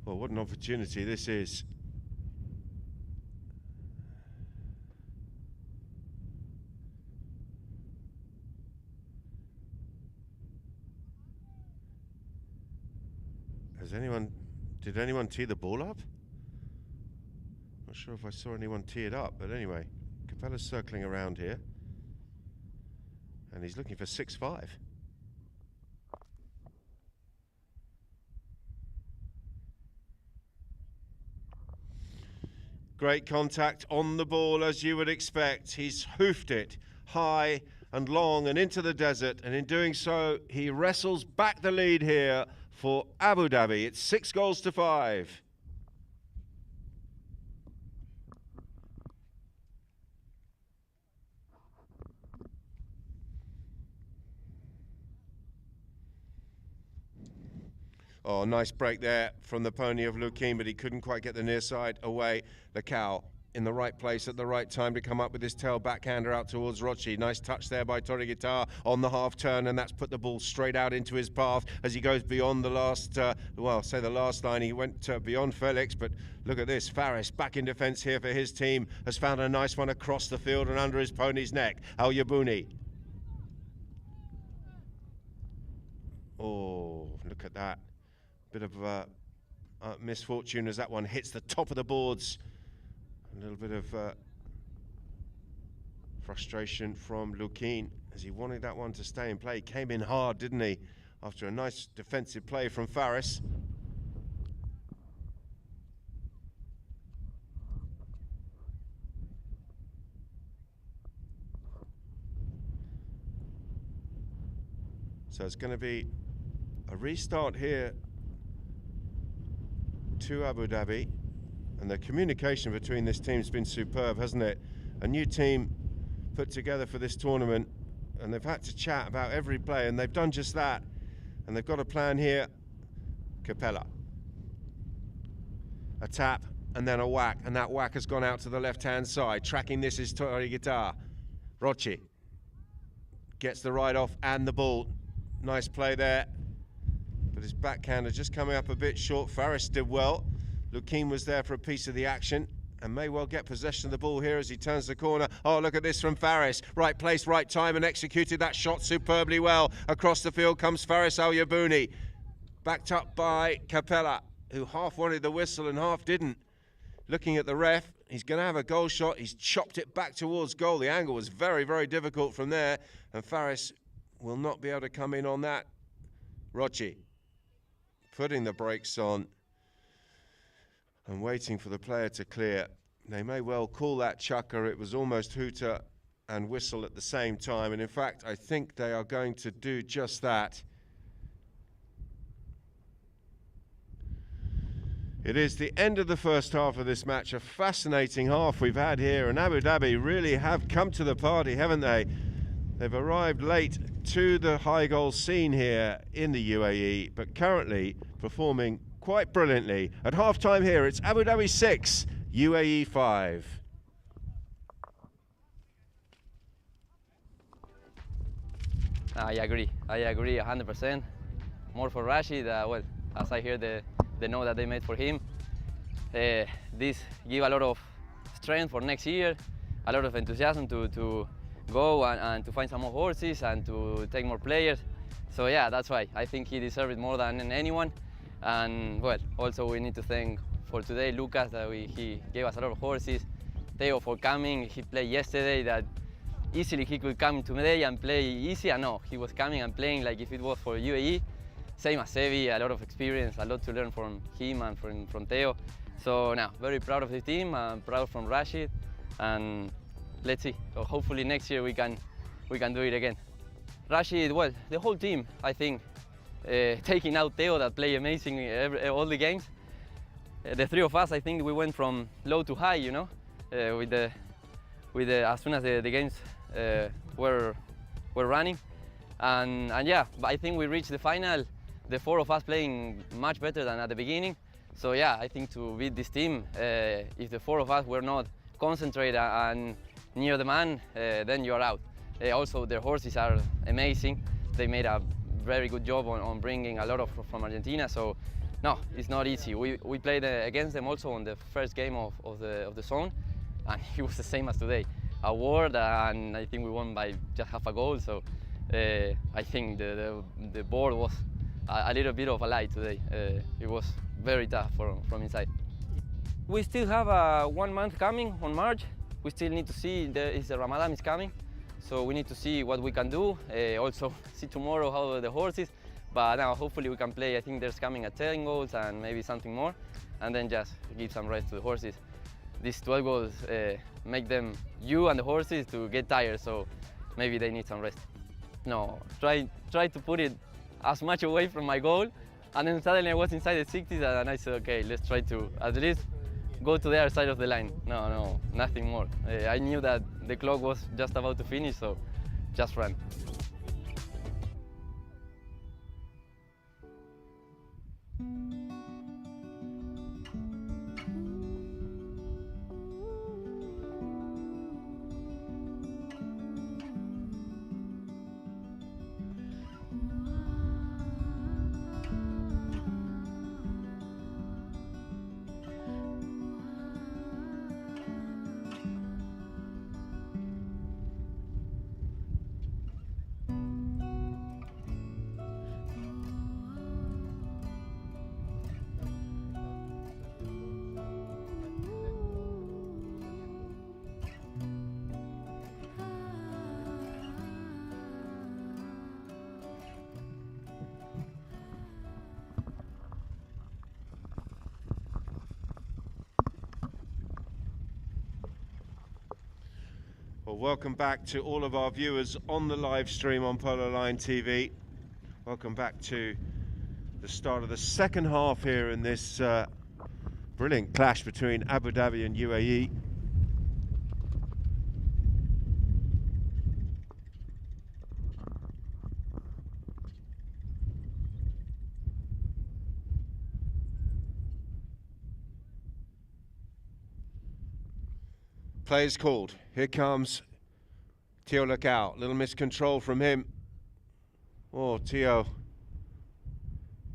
Well, what an opportunity this is. Did anyone tee the ball up? Not sure if I saw anyone tee it up, but anyway, Capella's circling around here, and he's looking for 6-5. Great contact on the ball, as you would expect. He's hoofed it high and long and into the desert, and in doing so, he wrestles back the lead here for Abu Dhabi. It's 6-5. Oh, nice break there from the pony of Lukin, but he couldn't quite get the near side away. Lacau in the right place at the right time to come up with his tail backhander out towards Rochi. Nice touch there by Torreguitar on the half turn, and that's put the ball straight out into his path as he goes beyond the last, the last line. He went beyond Felix, but look at this. Faris back in defence here for his team, has found a nice one across the field and under his pony's neck. Al Yabouni. look at that. Bit of misfortune as that one hits the top of the boards. A little bit of frustration from Lukin as he wanted that one to stay in play. He came in hard, didn't he? After a nice defensive play from Faris. So it's going to be a restart here to Abu Dhabi, and the communication between this team's been superb, hasn't it? A new team put together for this tournament, and they've had to chat about every play, and they've done just that, and they've got a plan here. Capella, a tap and then a whack, and that whack has gone out to the left-hand side. Tracking this is Tori Guitar. Rochi gets the ride off and the ball. Nice play there, but his backhander just coming up a bit short. Faris did well. Lukin was there for a piece of the action and may well get possession of the ball here as he turns the corner. Oh, look at this from Faris. Right place, right time, and executed that shot superbly well. Across the field comes Faris Al-Yabouni, backed up by Capella, who half wanted the whistle and half didn't. Looking at the ref, he's going to have a goal shot. He's chopped it back towards goal. The angle was very, very difficult from there, and Faris will not be able to come in on that. Rochi putting the brakes on and waiting for the player to clear. They may well call that chucker. It was almost hooter and whistle at the same time, and in fact I think they are going to do just that. It is the end of the first half of this match. A fascinating half we've had here, and Abu Dhabi really have come to the party, haven't they? They've arrived late to the high goal scene here in the UAE, but currently performing quite brilliantly. At half-time here, it's Abu Dhabi 6, UAE 5. I agree 100%. More for Rashid, well, as I hear the note that they made for him. This give a lot of strength for next year, a lot of enthusiasm to go and to find some more horses and to take more players. So yeah, that's why I think he deserves it more than anyone. And well, also we need to thank for today Lucas that he gave us a lot of horses. Theo for coming. He played yesterday that easily he could come today and play easy, and no, he was coming and playing like if it was for UAE. Same as Sevi, a lot of experience, a lot to learn from him and from Theo. So now, very proud of the team, and proud from Rashid, and let's see. So hopefully next year we can do it again. Rashid, well, the whole team, I think, taking out Theo that play amazing all the games. The three of us, I think we went from low to high, you know, with the as soon as the games were running, and yeah, I think we reached the final. The four of us playing much better than at the beginning. So yeah, I think to beat this team, if the four of us were not concentrated and near the man, then you're out. Also, their horses are amazing. They made a very good job on bringing a lot from Argentina. So no, it's not easy. We played against them also on the first game of the zone, and it was the same as today. A ward, and I think we won by just half a goal. So I think the board was a little bit of a lie today. It was very tough from inside. We still have 1 month coming on March. We still need to see if the Ramadan is coming. So we need to see what we can do. Also see tomorrow how the horse is. But now hopefully we can play. I think there's coming at 10 goals and maybe something more. And then just give some rest to the horses. These 12 goals make them, you and the horses, to get tired. So maybe they need some rest. No, try to put it as much away from my goal, and then suddenly I was inside the 60s, and I said, okay, let's try to at least go to the other side of the line. No, nothing more. I knew that the clock was just about to finish, so just run. Well, welcome back to all of our viewers on the live stream on Polo Line TV. Welcome back to the start of the second half here in this brilliant clash between Abu Dhabi and UAE. Players called. Here comes Tio Lacau. Little miscontrol from him. Oh, Tio.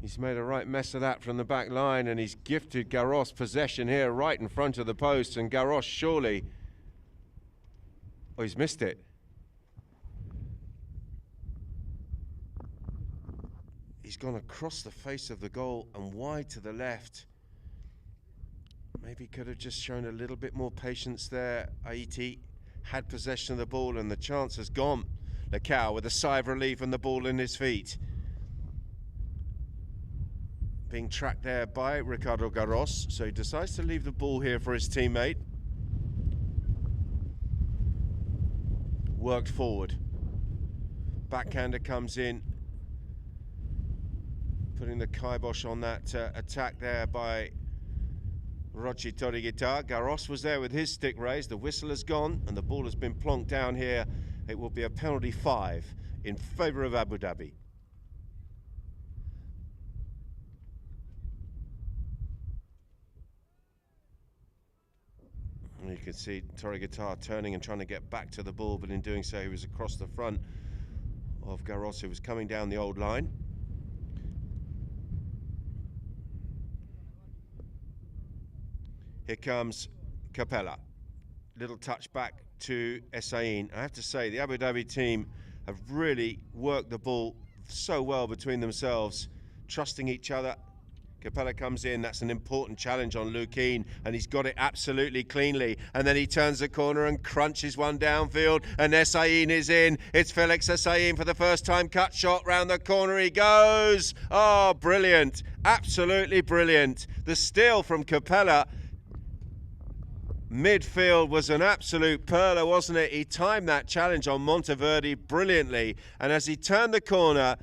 He's made a right mess of that from the back line, and he's gifted Garros possession here right in front of the post, and Garros surely... Oh, he's missed it. He's gone across the face of the goal and wide to the left. Maybe could have just shown a little bit more patience there. Haiti had possession of the ball and the chance has gone. Lacau with a sigh of relief and the ball in his feet. Being tracked there by Ricardo Garros, so he decides to leave the ball here for his teammate. Worked forward. Backhander comes in, putting the kibosh on that attack there by Rochi Toriguitar. Garros was there with his stick raised. The whistle has gone and the ball has been plonked down here. It will be a penalty 5 in favour of Abu Dhabi. And you can see Toriguitar turning and trying to get back to the ball, but in doing so he was across the front of Garros, who was coming down the old line. Here comes Capella. Little touch back to Essain. I have to say, the Abu Dhabi team have really worked the ball so well between themselves, trusting each other. Capella comes in, that's an important challenge on Lukin, and he's got it absolutely cleanly. And then he turns the corner and crunches one downfield, and Essain is in. It's Felix Essain for the first time, cut shot round the corner, he goes. Oh, brilliant, absolutely brilliant. The steal from Capella. Midfield was an absolute pearler, wasn't it? He timed that challenge on Monteverde brilliantly, and as he turned the corner,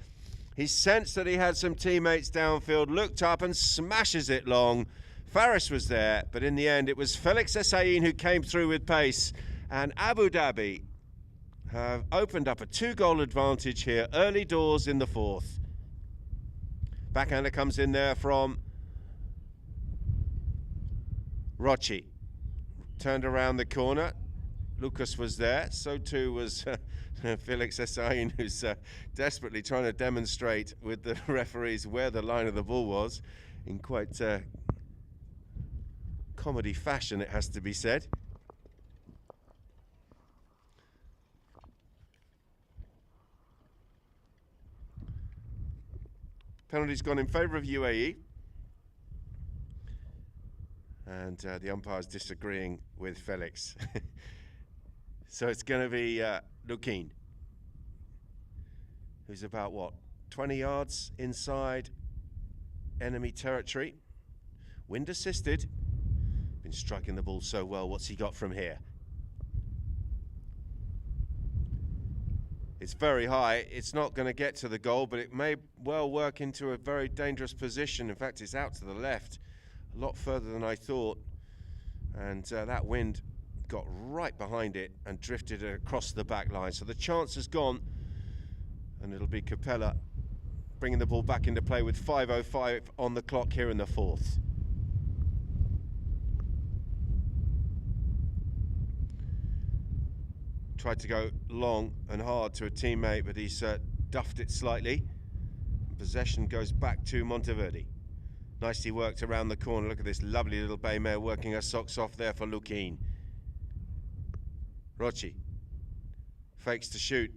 he sensed that he had some teammates downfield, looked up and smashes it long. Faris was there, but in the end it was Felix Essain who came through with pace, and Abu Dhabi have opened up a 2-goal advantage here early doors in the fourth. Backhander comes in there from Rochi. Turned around the corner. Lucas was there. So too was Felix Essain, who's desperately trying to demonstrate with the referees where the line of the ball was in quite comedy fashion, it has to be said. Penalty's gone in favour of UAE. And the umpire's disagreeing with Felix. So it's going to be Lukin, who's about, what, 20 yards inside enemy territory. Wind assisted. Been striking the ball so well. What's he got from here? It's very high. It's not going to get to the goal, but it may well work into a very dangerous position. In fact, it's out to the left. A lot further than I thought, and that wind got right behind it and drifted across the back line. So the chance has gone, and it'll be Capella bringing the ball back into play with 5:05 on the clock here in the fourth. Tried to go long and hard to a teammate, but he's duffed it slightly. Possession goes back to Monteverde. Nicely worked around the corner. Look at this lovely little bay mare working her socks off there for Lukin. Rochi fakes to shoot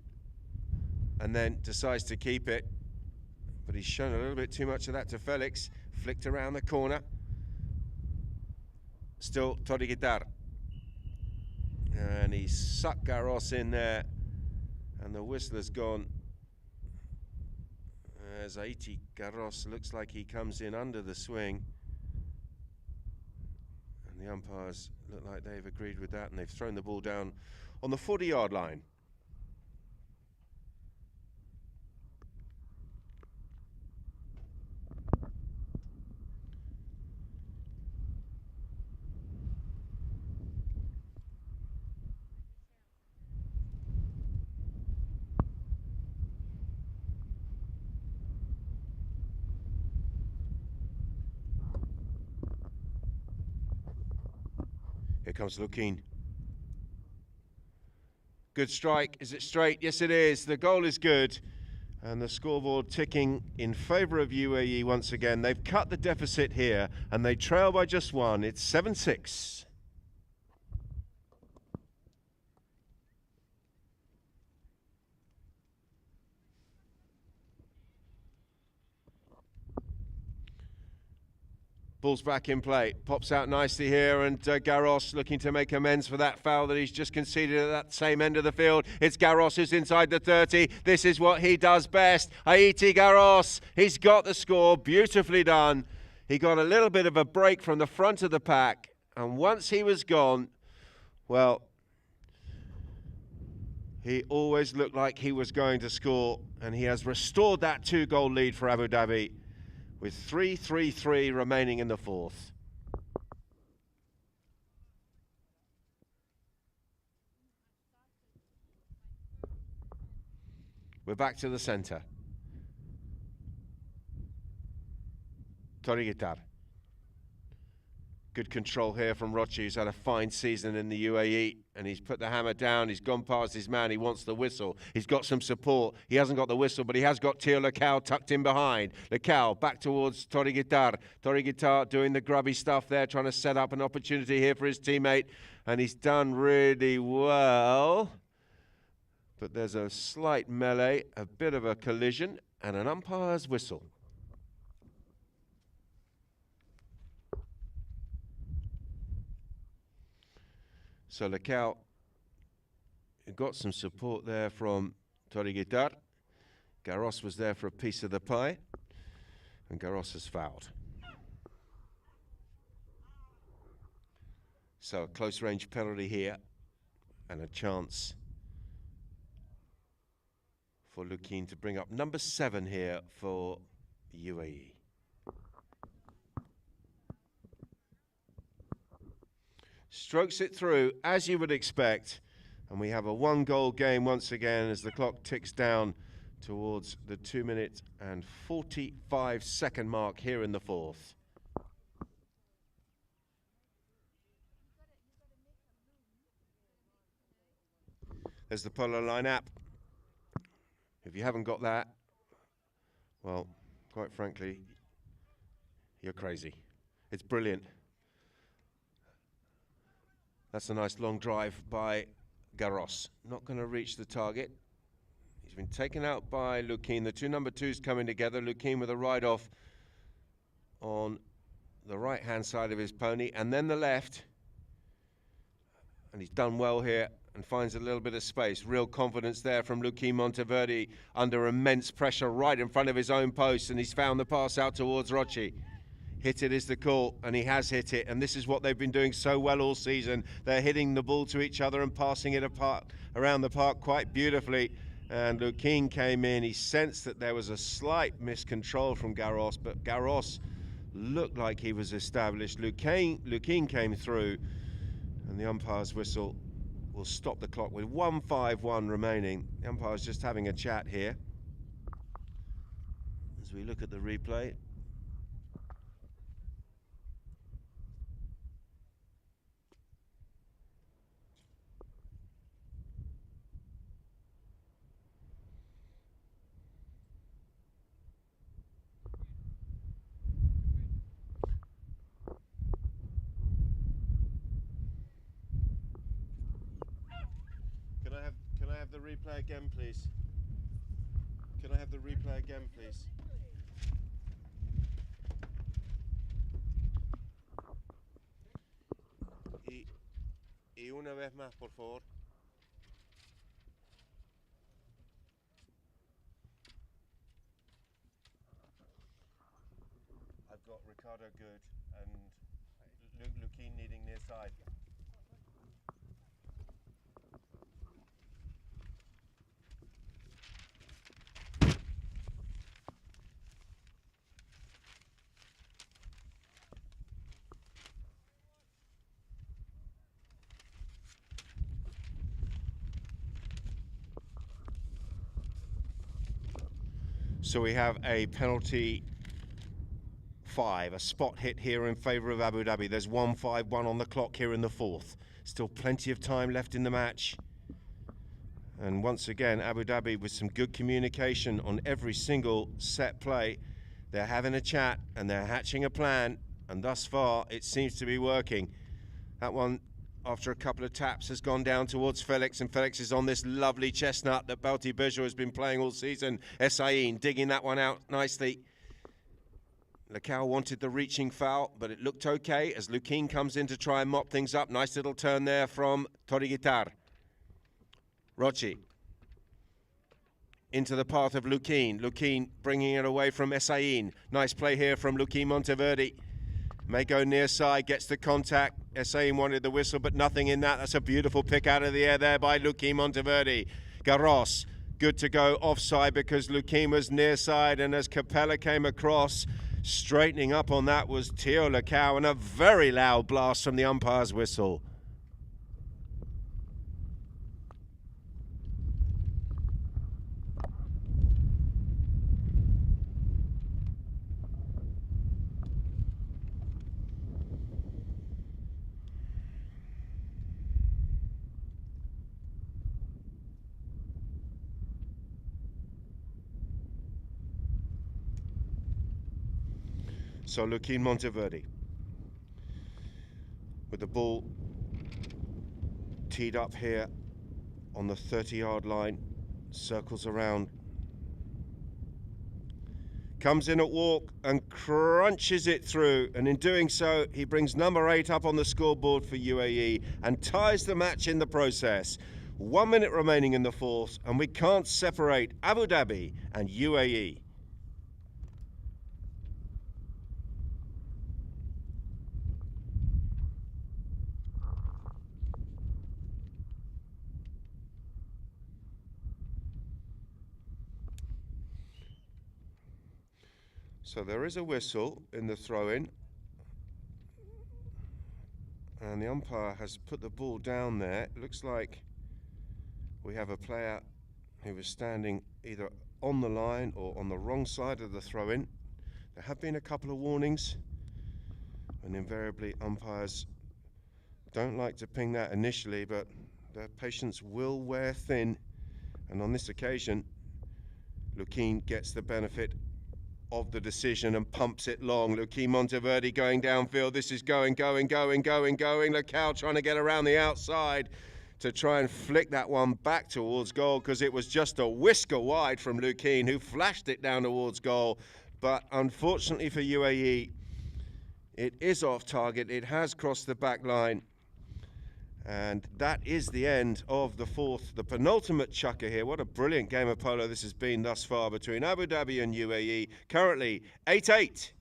and then decides to keep it, but he's shown a little bit too much of that to Felix. Flicked around the corner. Still Toriguitar. And he sucked Garros in there, and the whistle has gone. As Haiti Garros looks like he comes in under the swing, and the umpires look like they've agreed with that, and they've thrown the ball down on the 40-yard line. Here comes Lukeen. Good strike. Is it straight? Yes, it is. The goal is good. And the scoreboard ticking in favour of UAE once again. They've cut the deficit here and they trail by just one. It's 7-6. Ball's back in play, pops out nicely here, and Garros looking to make amends for that foul that he's just conceded at that same end of the field. It's Garros who's inside the 30. This is what he does best. Haiti Garros, he's got the score, beautifully done. He got a little bit of a break from the front of the pack, and once he was gone, well, he always looked like he was going to score, and he has restored that 2-goal lead for Abu Dhabi, with 3-3-3 remaining in the fourth. We're back to the centre. Toriguitar. Good control here from Rochi, who's had a fine season in the UAE, and he's put the hammer down. He's gone past his man. He wants the whistle. He's got some support. He hasn't got the whistle, but he has got Tio Lecao tucked in behind. Lecao back towards Toriguitar. Toriguitar doing the grubby stuff there, trying to set up an opportunity here for his teammate, and he's done really well. But there's a slight melee, a bit of a collision, and an umpire's whistle. So Lecao got some support there from Toriguitar. Garros was there for a piece of the pie, and Garros has fouled. So a close range penalty here, and a chance for Lukeen to bring up number 7 here for UAE. Strokes it through, as you would expect, and we have a 1-goal game once again as the clock ticks down towards the 2-minute and 45-second mark here in the fourth. There's the Polo Line app. If you haven't got that, well, quite frankly, you're crazy. It's brilliant. That's a nice long drive by Garros. Not going to reach the target. He's been taken out by Lukeen. The two number 2s coming together. Lukeen with a ride-off on the right-hand side of his pony, and then the left. And he's done well here and finds a little bit of space. Real confidence there from Lukeen Monteverde under immense pressure right in front of his own post, and he's found the pass out towards Rochi. Hit it is the call, and he has hit it, and this is what they've been doing so well all season. They're hitting the ball to each other and passing it apart around the park quite beautifully. And Lukeen came in. He sensed that there was a slight miscontrol from Garros, but Garros looked like he was established. Lukeen came through, and the umpire's whistle will stop the clock with 1:51 remaining. The umpire's just having a chat here as we look at the replay. Can I have the replay again, please? Can I have the replay again, please? Y una vez más, por favor. I've got Ricardo good and Lukeen needing near side. So we have a penalty 5, a spot hit here in favour of Abu Dhabi. There's 1:51 on the clock here in the fourth. Still plenty of time left in the match. And once again, Abu Dhabi with some good communication on every single set play. They're having a chat and they're hatching a plan. And thus far, it seems to be working. That one, after a couple of taps, has gone down towards Felix. And Felix is on this lovely chestnut that Balti Bejo has been playing all season. Essayin digging that one out nicely. Lecao wanted the reaching foul, but it looked okay as Lukin comes in to try and mop things up. Nice little turn there from Torrigitar. Rochi into the path of Lukin. Lukin bringing it away from Essayin. Nice play here from Lukin Monteverde. May go near side, gets the contact. Essayin wanted the whistle, but nothing in that. That's a beautiful pick out of the air there by Lukin Monteverde. Garros, good to go offside because Lukin was near side, and as Capella came across, straightening up on that was Teo Lecao, and a very loud blast from the umpire's whistle. So Lukin Monteverde with the ball teed up here on the 30-yard line, circles around, comes in at walk and crunches it through, and in doing so he brings number 8 up on the scoreboard for UAE and ties the match in the process. 1 minute remaining in the fourth, and we can't separate Abu Dhabi and UAE. So there is a whistle in the throw-in, and the umpire has put the ball down there. It looks like we have a player who was standing either on the line or on the wrong side of the throw-in. There have been a couple of warnings, and invariably umpires don't like to ping that initially, but their patience will wear thin, and on this occasion Lukin gets the benefit of the decision and pumps it long. Lukin Monteverde going downfield. This is going. Lecao trying to get around the outside to try and flick that one back towards goal, because it was just a whisker wide from Lukin, who flashed it down towards goal. But unfortunately for UAE, it is off target. It has crossed the back line. And that is the end of the fourth, the penultimate chukker here. What a brilliant game of polo this has been thus far between Abu Dhabi and UAE. Currently 8-8.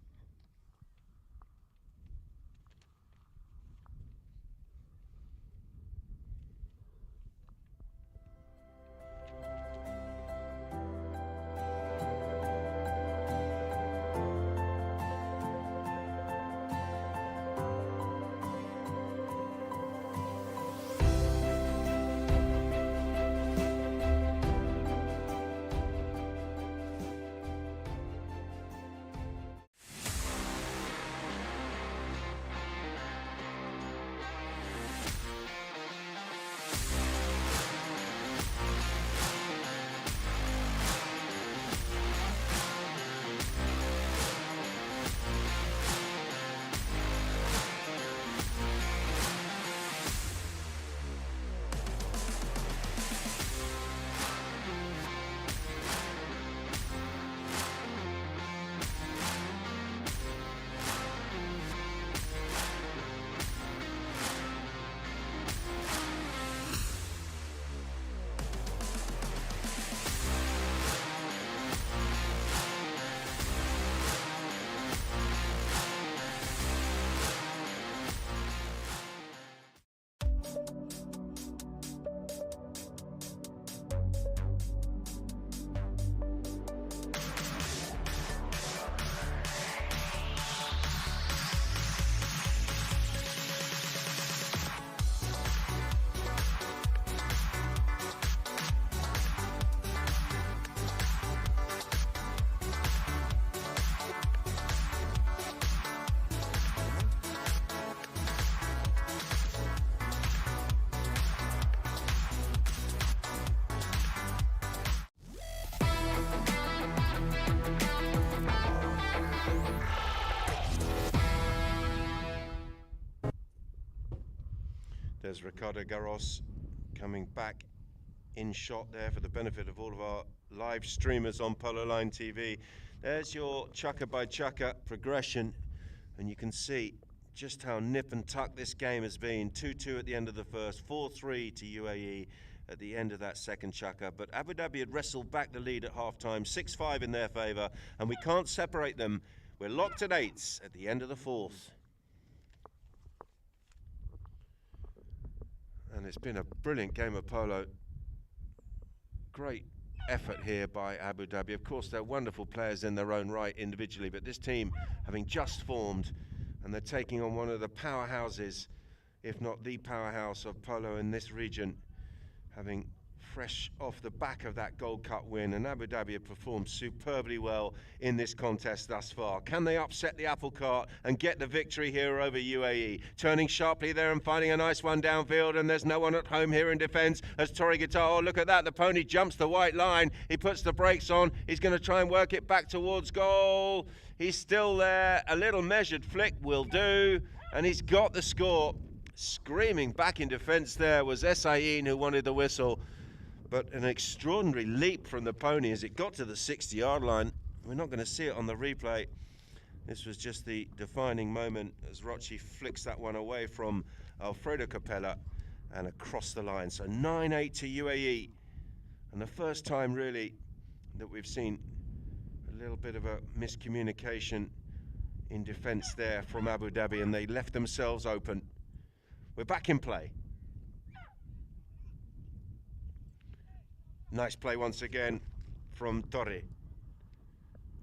There's Ricardo Garros coming back in shot there for the benefit of all of our live streamers on Polo Line TV. There's your chukka by chukka progression, and you can see just how nip and tuck this game has been. 2-2 at the end of the first, 4-3 to UAE at the end of that second chukka. But Abu Dhabi had wrestled back the lead at half-time, 6-5 in their favour, and we can't separate them. We're locked at 8s at the end of the fourth. And it's been a brilliant game of polo. Great effort here by Abu Dhabi. Of course, they're wonderful players in their own right individually, but this team having just formed, and they're taking on one of the powerhouses, if not the powerhouse of polo in this region, having fresh off the back of that Gold Cup win, and Abu Dhabi have performed superbly well in this contest thus far. Can they upset the apple cart and get the victory here over UAE? Turning sharply there and finding a nice one downfield, and there's no one at home here in defence as Torre Guitar. Oh, look at that, the pony jumps the white line. He puts the brakes on. He's going to try and work it back towards goal. He's still there. A little measured flick will do, and he's got the score. Screaming back in defence there was Essayin, who wanted the whistle. But an extraordinary leap from the pony as it got to the 60-yard line. We're not going to see it on the replay. This was just the defining moment as Rocci flicks that one away from Alfredo Capella and across the line. So 9-8 to UAE. And the first time really that we've seen a little bit of a miscommunication in defence there from Abu Dhabi, and they left themselves open. We're back in play. Nice play once again from Torre.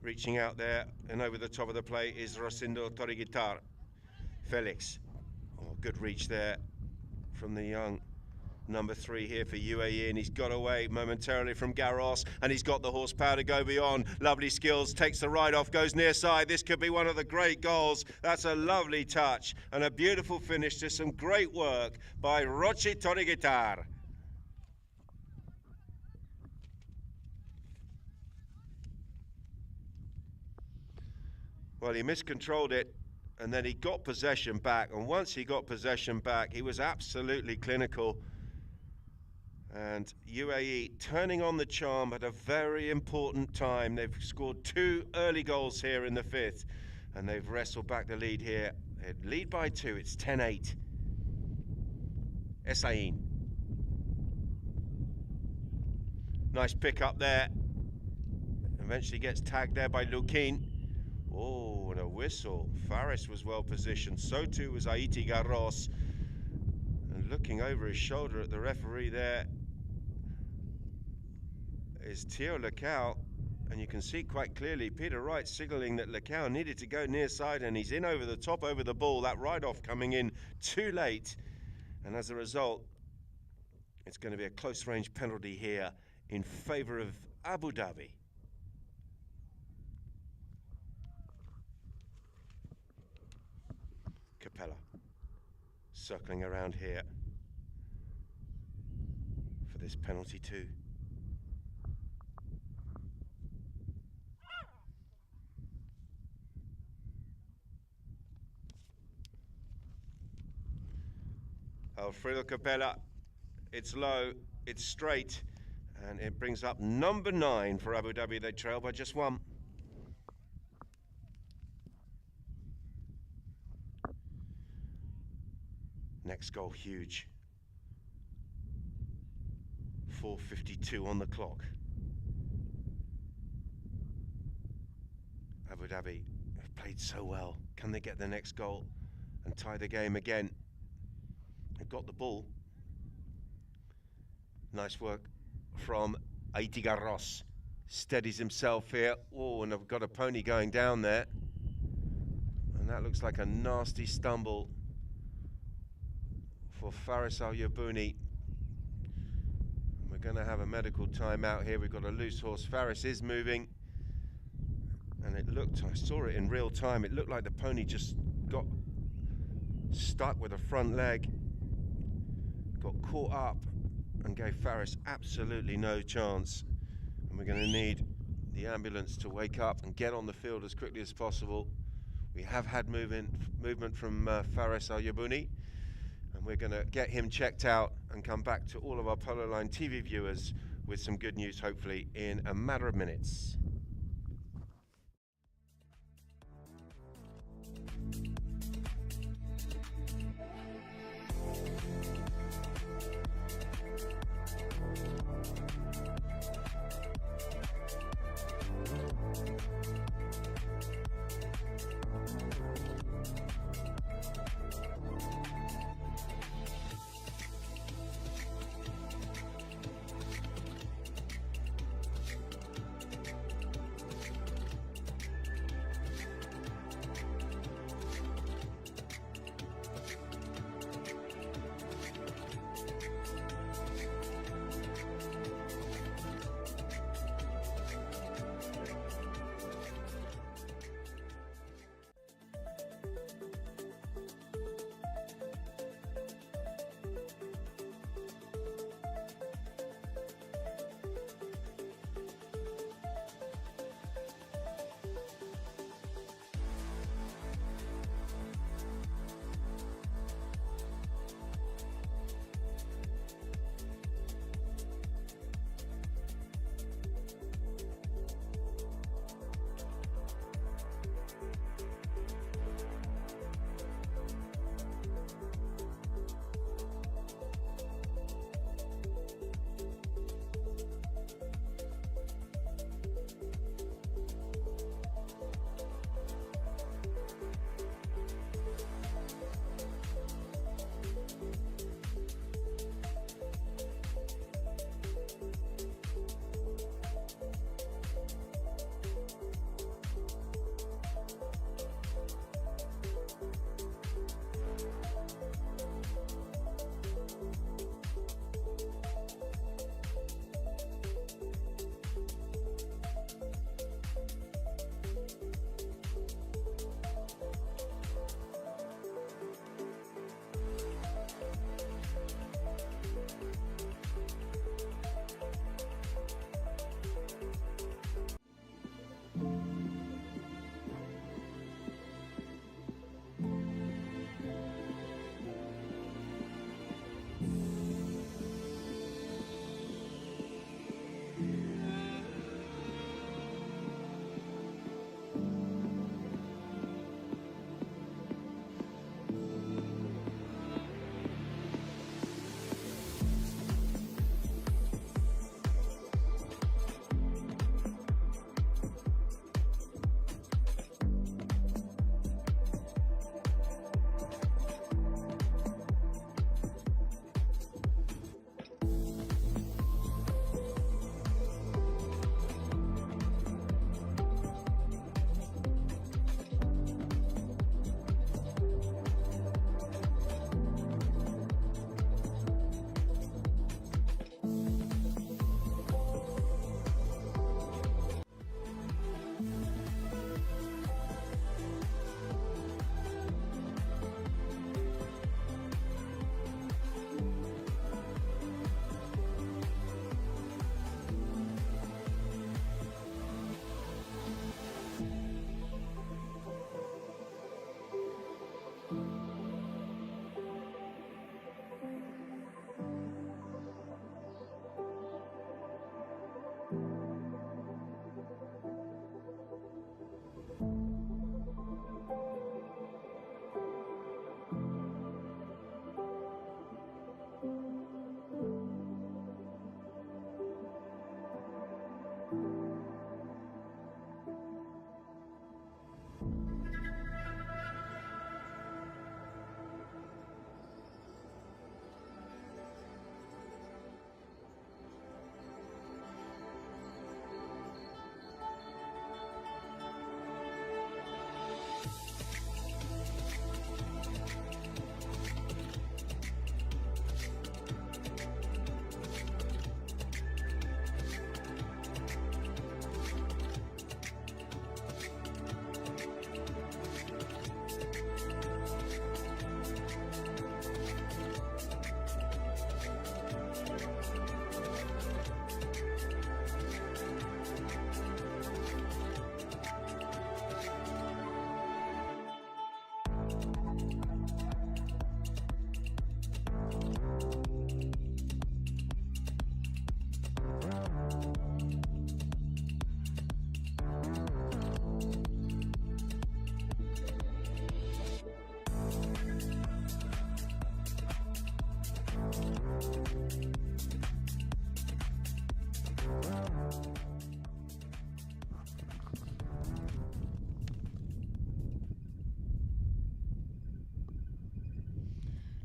Reaching out there and over the top of the play is Rosindo Torre-Guitar. Felix. Oh, good reach there from the young number 3 here for UAE, and he's got away momentarily from Garros, and he's got the horsepower to go beyond. Lovely skills, takes the ride off, goes near side. This could be one of the great goals. That's a lovely touch and a beautiful finish to some great work by Rocci Torre-Guitar. Well, he miscontrolled it, and then he got possession back. And once he got possession back, he was absolutely clinical. And UAE turning on the charm at a very important time. They've scored 2 early goals here in the 5th, and they've wrestled back the lead here. They lead by 2, it's 10-8. Essayin. Nice pick up there. Eventually gets tagged there by Lukin. Oh, and a whistle. Faris was well positioned. So too was Haiti Garros. And looking over his shoulder at the referee there is Theo Lecao. And you can see quite clearly Peter Wright signalling that Lecao needed to go near side, and he's in over the top, over the ball. That ride-off coming in too late. And as a result, it's going to be a close-range penalty here in favour of Abu Dhabi. Capella circling around here for this penalty too. Alfredo Capella, it's low, it's straight, and it brings up number 9 for Abu Dhabi. They trail by just 1. Next goal huge. 4:52 on the clock. Abu Dhabi have played so well. Can they get the next goal and tie the game again? They've got the ball. Nice work from Haiti Garros. Steadies himself here. Oh, and I've got a pony going down there. And that looks like a nasty stumble for Faris Al-Yabouni. We're going to have a medical timeout here. We've got a loose horse. Faris is moving, and it looked, I saw it in real time, it looked like the pony just got stuck with a front leg, got caught up, and gave Faris absolutely no chance. And we're going to need the ambulance to wake up and get on the field as quickly as possible. We have had movement from Faris Al-Yabouni, And we're going to get him checked out and come back to all of our Polo Line TV viewers with some good news, hopefully, in a matter of minutes.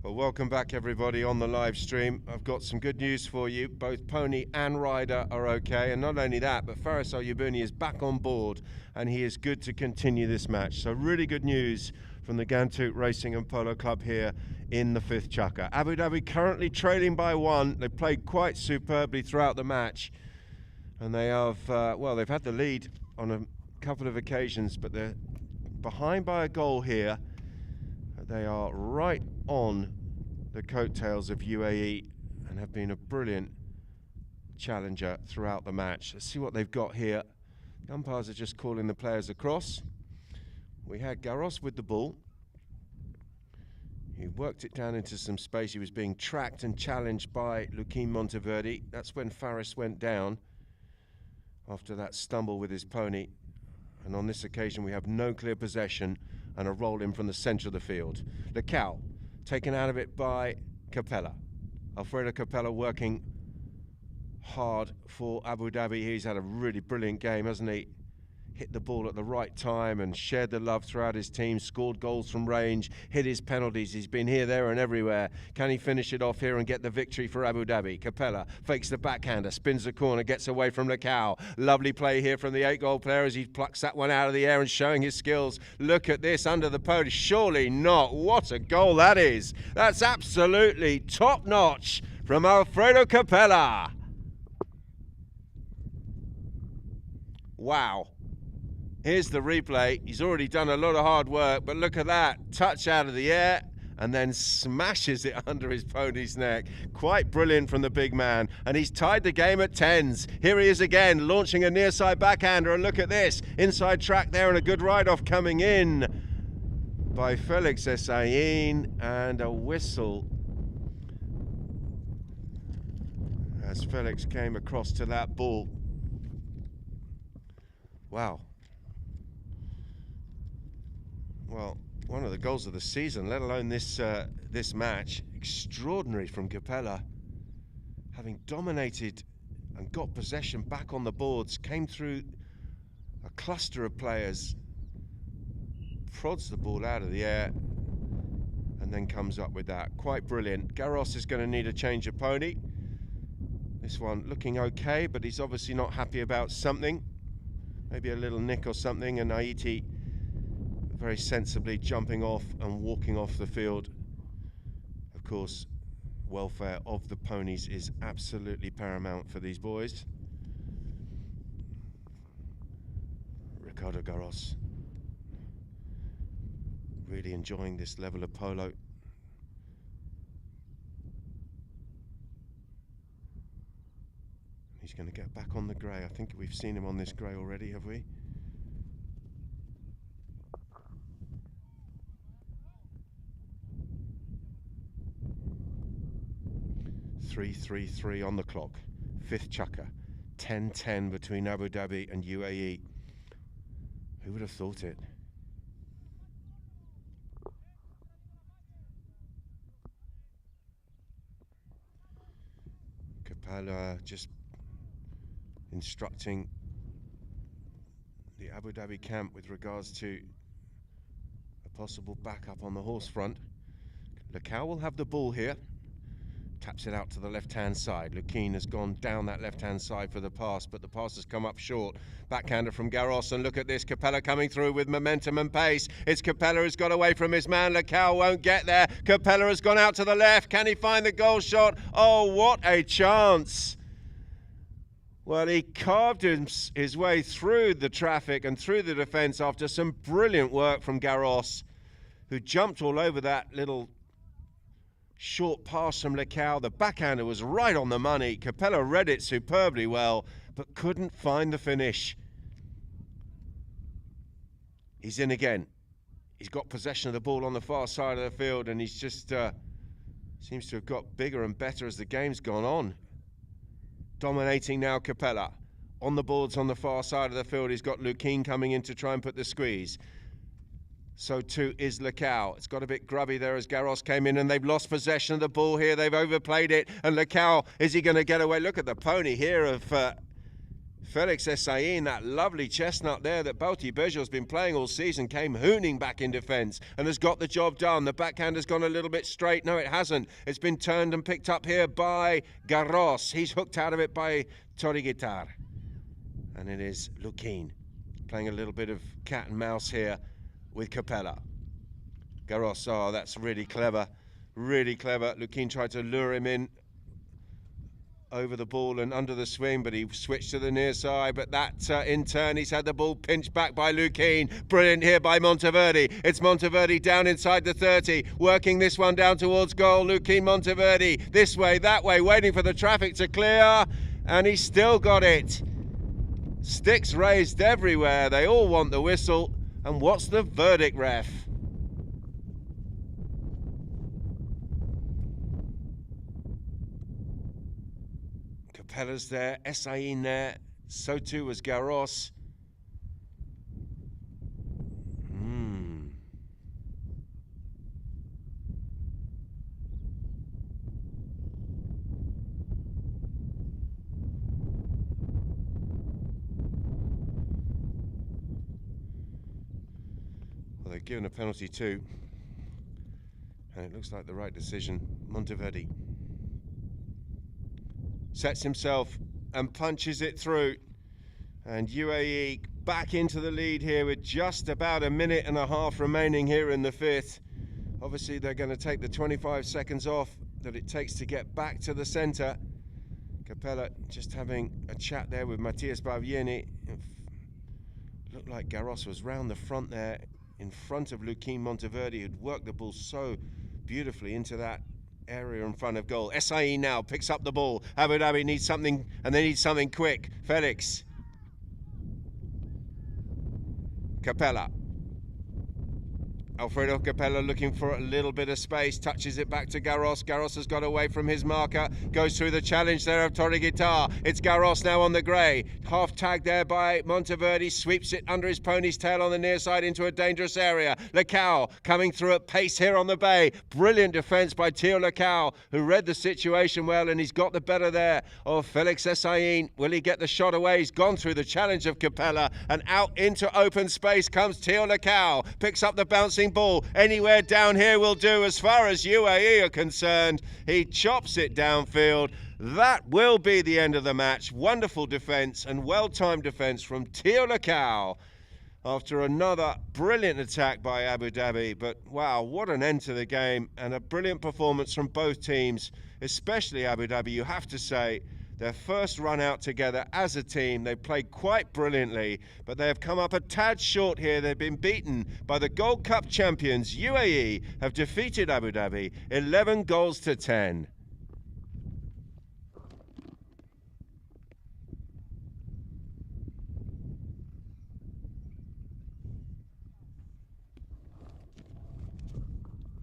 Well, welcome back everybody on the live stream. I've got some good news for you. Both pony and rider are okay, and not only that, but Faris Al-Yabuni is back on board and he is good to continue this match. So really good news from the Ghantoot Racing and Polo Club here in the 5th Chukka. Abu Dhabi currently trailing by 1. They played quite superbly throughout the match, and they have, well, they've had the lead on a couple of occasions, but they're behind by a goal here. They are right on the coattails of UAE and have been a brilliant challenger throughout the match. Let's see what they've got here. The umpires are just calling the players across. We had Garros with the ball. He worked it down into some space. He was being tracked and challenged by Luquin Monteverde. That's when Faris went down after that stumble with his pony. And on this occasion, we have no clear possession and a roll in from the centre of the field. Lecao taken out of it by Capella. Alfredo Capella working hard for Abu Dhabi. He's had a really brilliant game, hasn't he? Hit the ball at the right time and shared the love throughout his team, scored goals from range, hit his penalties. He's been here, there and everywhere. Can he finish it off here and get the victory for Abu Dhabi? Capella fakes the backhander, spins the corner, gets away from Lecao. Lovely play here from the 8-goal player as he plucks that one out of the air and showing his skills. Look at this under the post. Surely not. What a goal that is. That's absolutely top-notch from Alfredo Capella. Wow. Here's the replay. He's already done a lot of hard work, but look at that. Touch out of the air and then smashes it under his pony's neck. Quite brilliant from the big man. And he's tied the game at 10s. Here he is again, launching a near side backhander. And look at this. Inside track there and a good ride-off coming in by Felix Essayin. And a whistle as Felix came across to that ball. Wow. Well, one of the goals of the season, let alone this this match. Extraordinary from Capella, having dominated and got possession back on the boards, came through a cluster of players, prods the ball out of the air, and then comes up with that. Quite brilliant. Garros is going to need a change of pony. This one looking okay, but he's obviously not happy about something. Maybe a little nick or something, and Haiti very sensibly jumping off and walking off the field. Of course, welfare of the ponies is absolutely paramount for these boys. Ricardo Garros really enjoying this level of polo. He's going to get back on the grey. I think we've seen him on this grey already, have we? .333 on the clock. 5th Chukka. 10-10 between Abu Dhabi and UAE. Who would have thought it? Capella just instructing the Abu Dhabi camp with regards to a possible backup on the horse front. Lecao will have the ball here. Taps it out to the left-hand side. Luquin has gone down that left-hand side for the pass, but the pass has come up short. Backhander from Garros, and look at this. Capella coming through with momentum and pace. It's Capella who's got away from his man. Lecao won't get there. Capella has gone out to the left. Can he find the goal shot? Oh, what a chance. Well, he carved his way through the traffic and through the defence after some brilliant work from Garros, who jumped all over that little short pass from Lecao. The backhander was right on the money. Capella read it superbly well, but couldn't find the finish. He's in again. He's got possession of the ball on the far side of the field, and he's just seems to have got bigger and better as the game's gone on. Dominating now, Capella. On the boards on the far side of the field, he's got Luquin coming in to try and put the squeeze. So too is Lecao. It's got a bit grubby there as Garros came in, and they've lost possession of the ball here. They've overplayed it, and Lecao, is he going to get away? Look at the pony here of Felix Essayin, that lovely chestnut there that Bauti Bejo's been playing all season, came hooning back in defence and has got the job done. The backhand has gone a little bit straight. No, it hasn't. It's been turned and picked up here by Garros. He's hooked out of it by Toriguitar. And it is Lukin playing a little bit of cat and mouse here with Capella. Garros, oh, that's really clever. Really clever. Lukin tried to lure him in over the ball and under the swing, but he switched to the near side. But that in turn, he's had the ball pinched back by Lukin. Brilliant here by Monteverde. It's Monteverde down inside the 30, working this one down towards goal. Lukin, Monteverde, this way, that way, waiting for the traffic to clear, and he's still got it. Sticks raised everywhere. They all want the whistle. And what's the verdict, ref? Capella's there, Essayin there, so too was Garros. Well, they've given a penalty too, and it looks like the right decision. Monteverde sets himself and punches it through, and UAE back into the lead here with just about a minute and a half remaining here in the fifth. Obviously they're going to take the 25 seconds off that it takes to get back to the centre. Capella just having a chat there with Matthias Barvieni. Looked like Garros was round the front there in front of Lukin Monteverde, who'd worked the ball so beautifully into that area in front of goal. Essayin now picks up the ball. Abu Dhabi needs something, and they need something quick. Felix. Capella. Alfredo Capella looking for a little bit of space, touches it back to Garros. Garros has got away from his marker, goes through the challenge there of Toriguitar. It's Garros now on the grey. Half tagged there by Monteverde, sweeps it under his pony's tail on the near side into a dangerous area. Lecao coming through at pace here on the bay. Brilliant defence by Theo Lecao, who read the situation well, and he's got the better there of Felix Essayin. Will he get the shot away? He's gone through the challenge of Capella, and out into open space comes Theo Lecao. Picks up the bouncing ball. Anywhere down here will do as far as UAE are concerned. He chops it downfield. That will be the end of the match. Wonderful defence and well-timed defence from Theo Lecao after another brilliant attack by Abu Dhabi. But wow, what an end to the game, and a brilliant performance from both teams, especially Abu Dhabi, you have to say. Their first run out together as a team, they played quite brilliantly, but they have come up a tad short here. They've been beaten by the Gold Cup champions. UAE have defeated Abu Dhabi 11 goals to 10.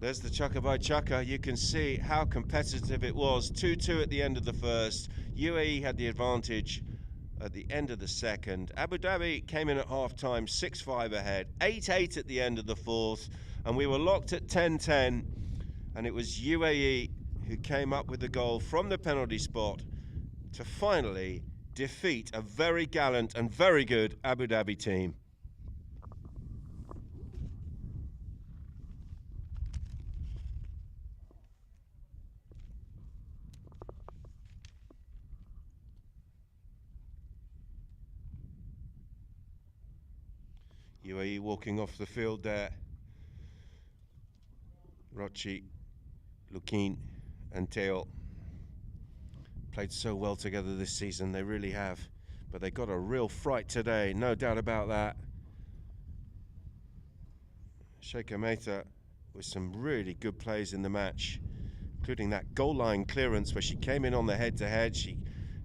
There's the chukka by chukka. You can see how competitive it was. 2-2 at the end of the first. UAE had the advantage at the end of the second. Abu Dhabi came in at half-time 6-5 ahead. 8-8 at the end of the fourth. And we were locked at 10-10. And it was UAE who came up with the goal from the penalty spot to finally defeat a very gallant and very good Abu Dhabi team. UAE walking off the field there. Rochi, Lukin and Theo played so well together this season, they really have. But they got a real fright today, no doubt about that. Sheikha Matha with some really good plays in the match, including that goal line clearance where she came in on the head-to-head. She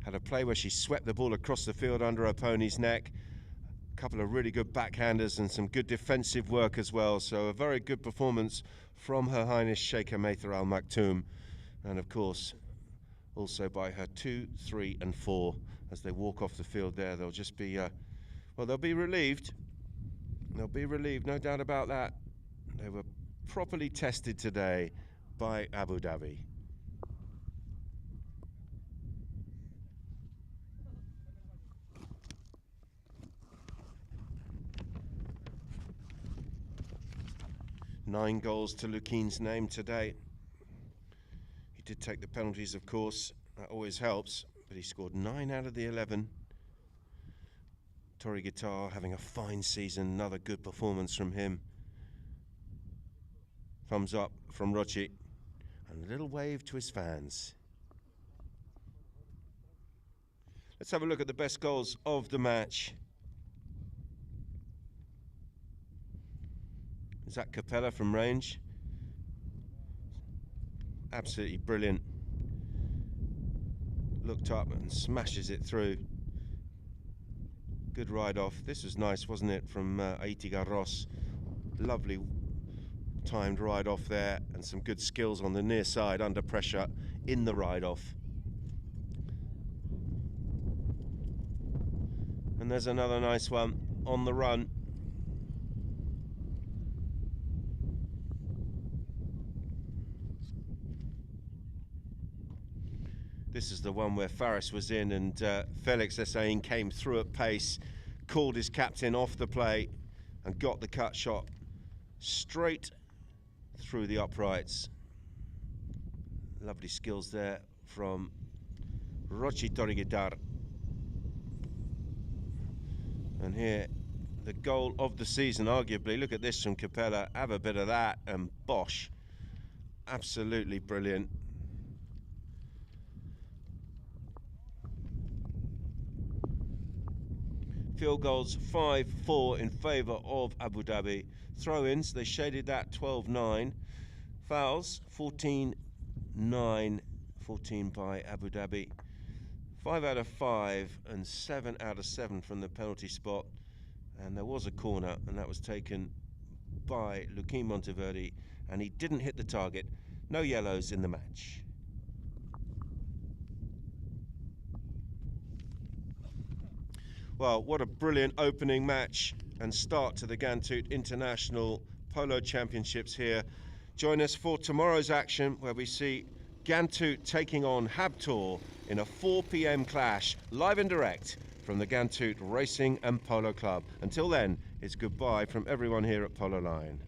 had a play where she swept the ball across the field under her pony's neck. Couple of really good backhanders and some good defensive work as well. So a very good performance from Her Highness Sheikha Matha Al Maktoum, and of course also by her 2, 3 and 4 as they walk off the field there. They'll just be well, they'll be relieved. They'll be relieved, no doubt about that. They were properly tested today by Abu Dhabi. 9 goals to Lukin's name today. He did take the penalties, of course. That always helps. But he scored 9 out of the 11. Torre Guitar having a fine season. Another good performance from him. Thumbs up from Rochi. And a little wave to his fans. Let's have a look at the best goals of the match. Zach Capella from range. Absolutely brilliant. Looked up and smashes it through. Good ride off. This was nice, wasn't it, from Aitiga Ross. Lovely timed ride off there, and some good skills on the near side under pressure in the ride off. And there's another nice one on the run. This is the one where Faris was in, and Felix Hussein came through at pace, called his captain off the play and got the cut shot straight through the uprights. Lovely skills there from Rochi Toriguitar. And here, the goal of the season, arguably. Look at this from Capella. Have a bit of that, and Bosch. Absolutely brilliant. Field goals 5-4 in favour of Abu Dhabi. Throw-ins, they shaded that 12-9. Fouls 14-9, 14 by Abu Dhabi. 5 out of 5 and 7 out of 7 from the penalty spot. And there was a corner, and that was taken by Luquin Monteverde, and he didn't hit the target. No yellows in the match. Well, what a brilliant opening match and start to the Ghantoot International Polo Championships here. Join us for tomorrow's action, where we see Ghantoot taking on Habtoor in a 4 p.m. clash, live and direct from the Ghantoot Racing and Polo Club. Until then, it's goodbye from everyone here at Polo Line.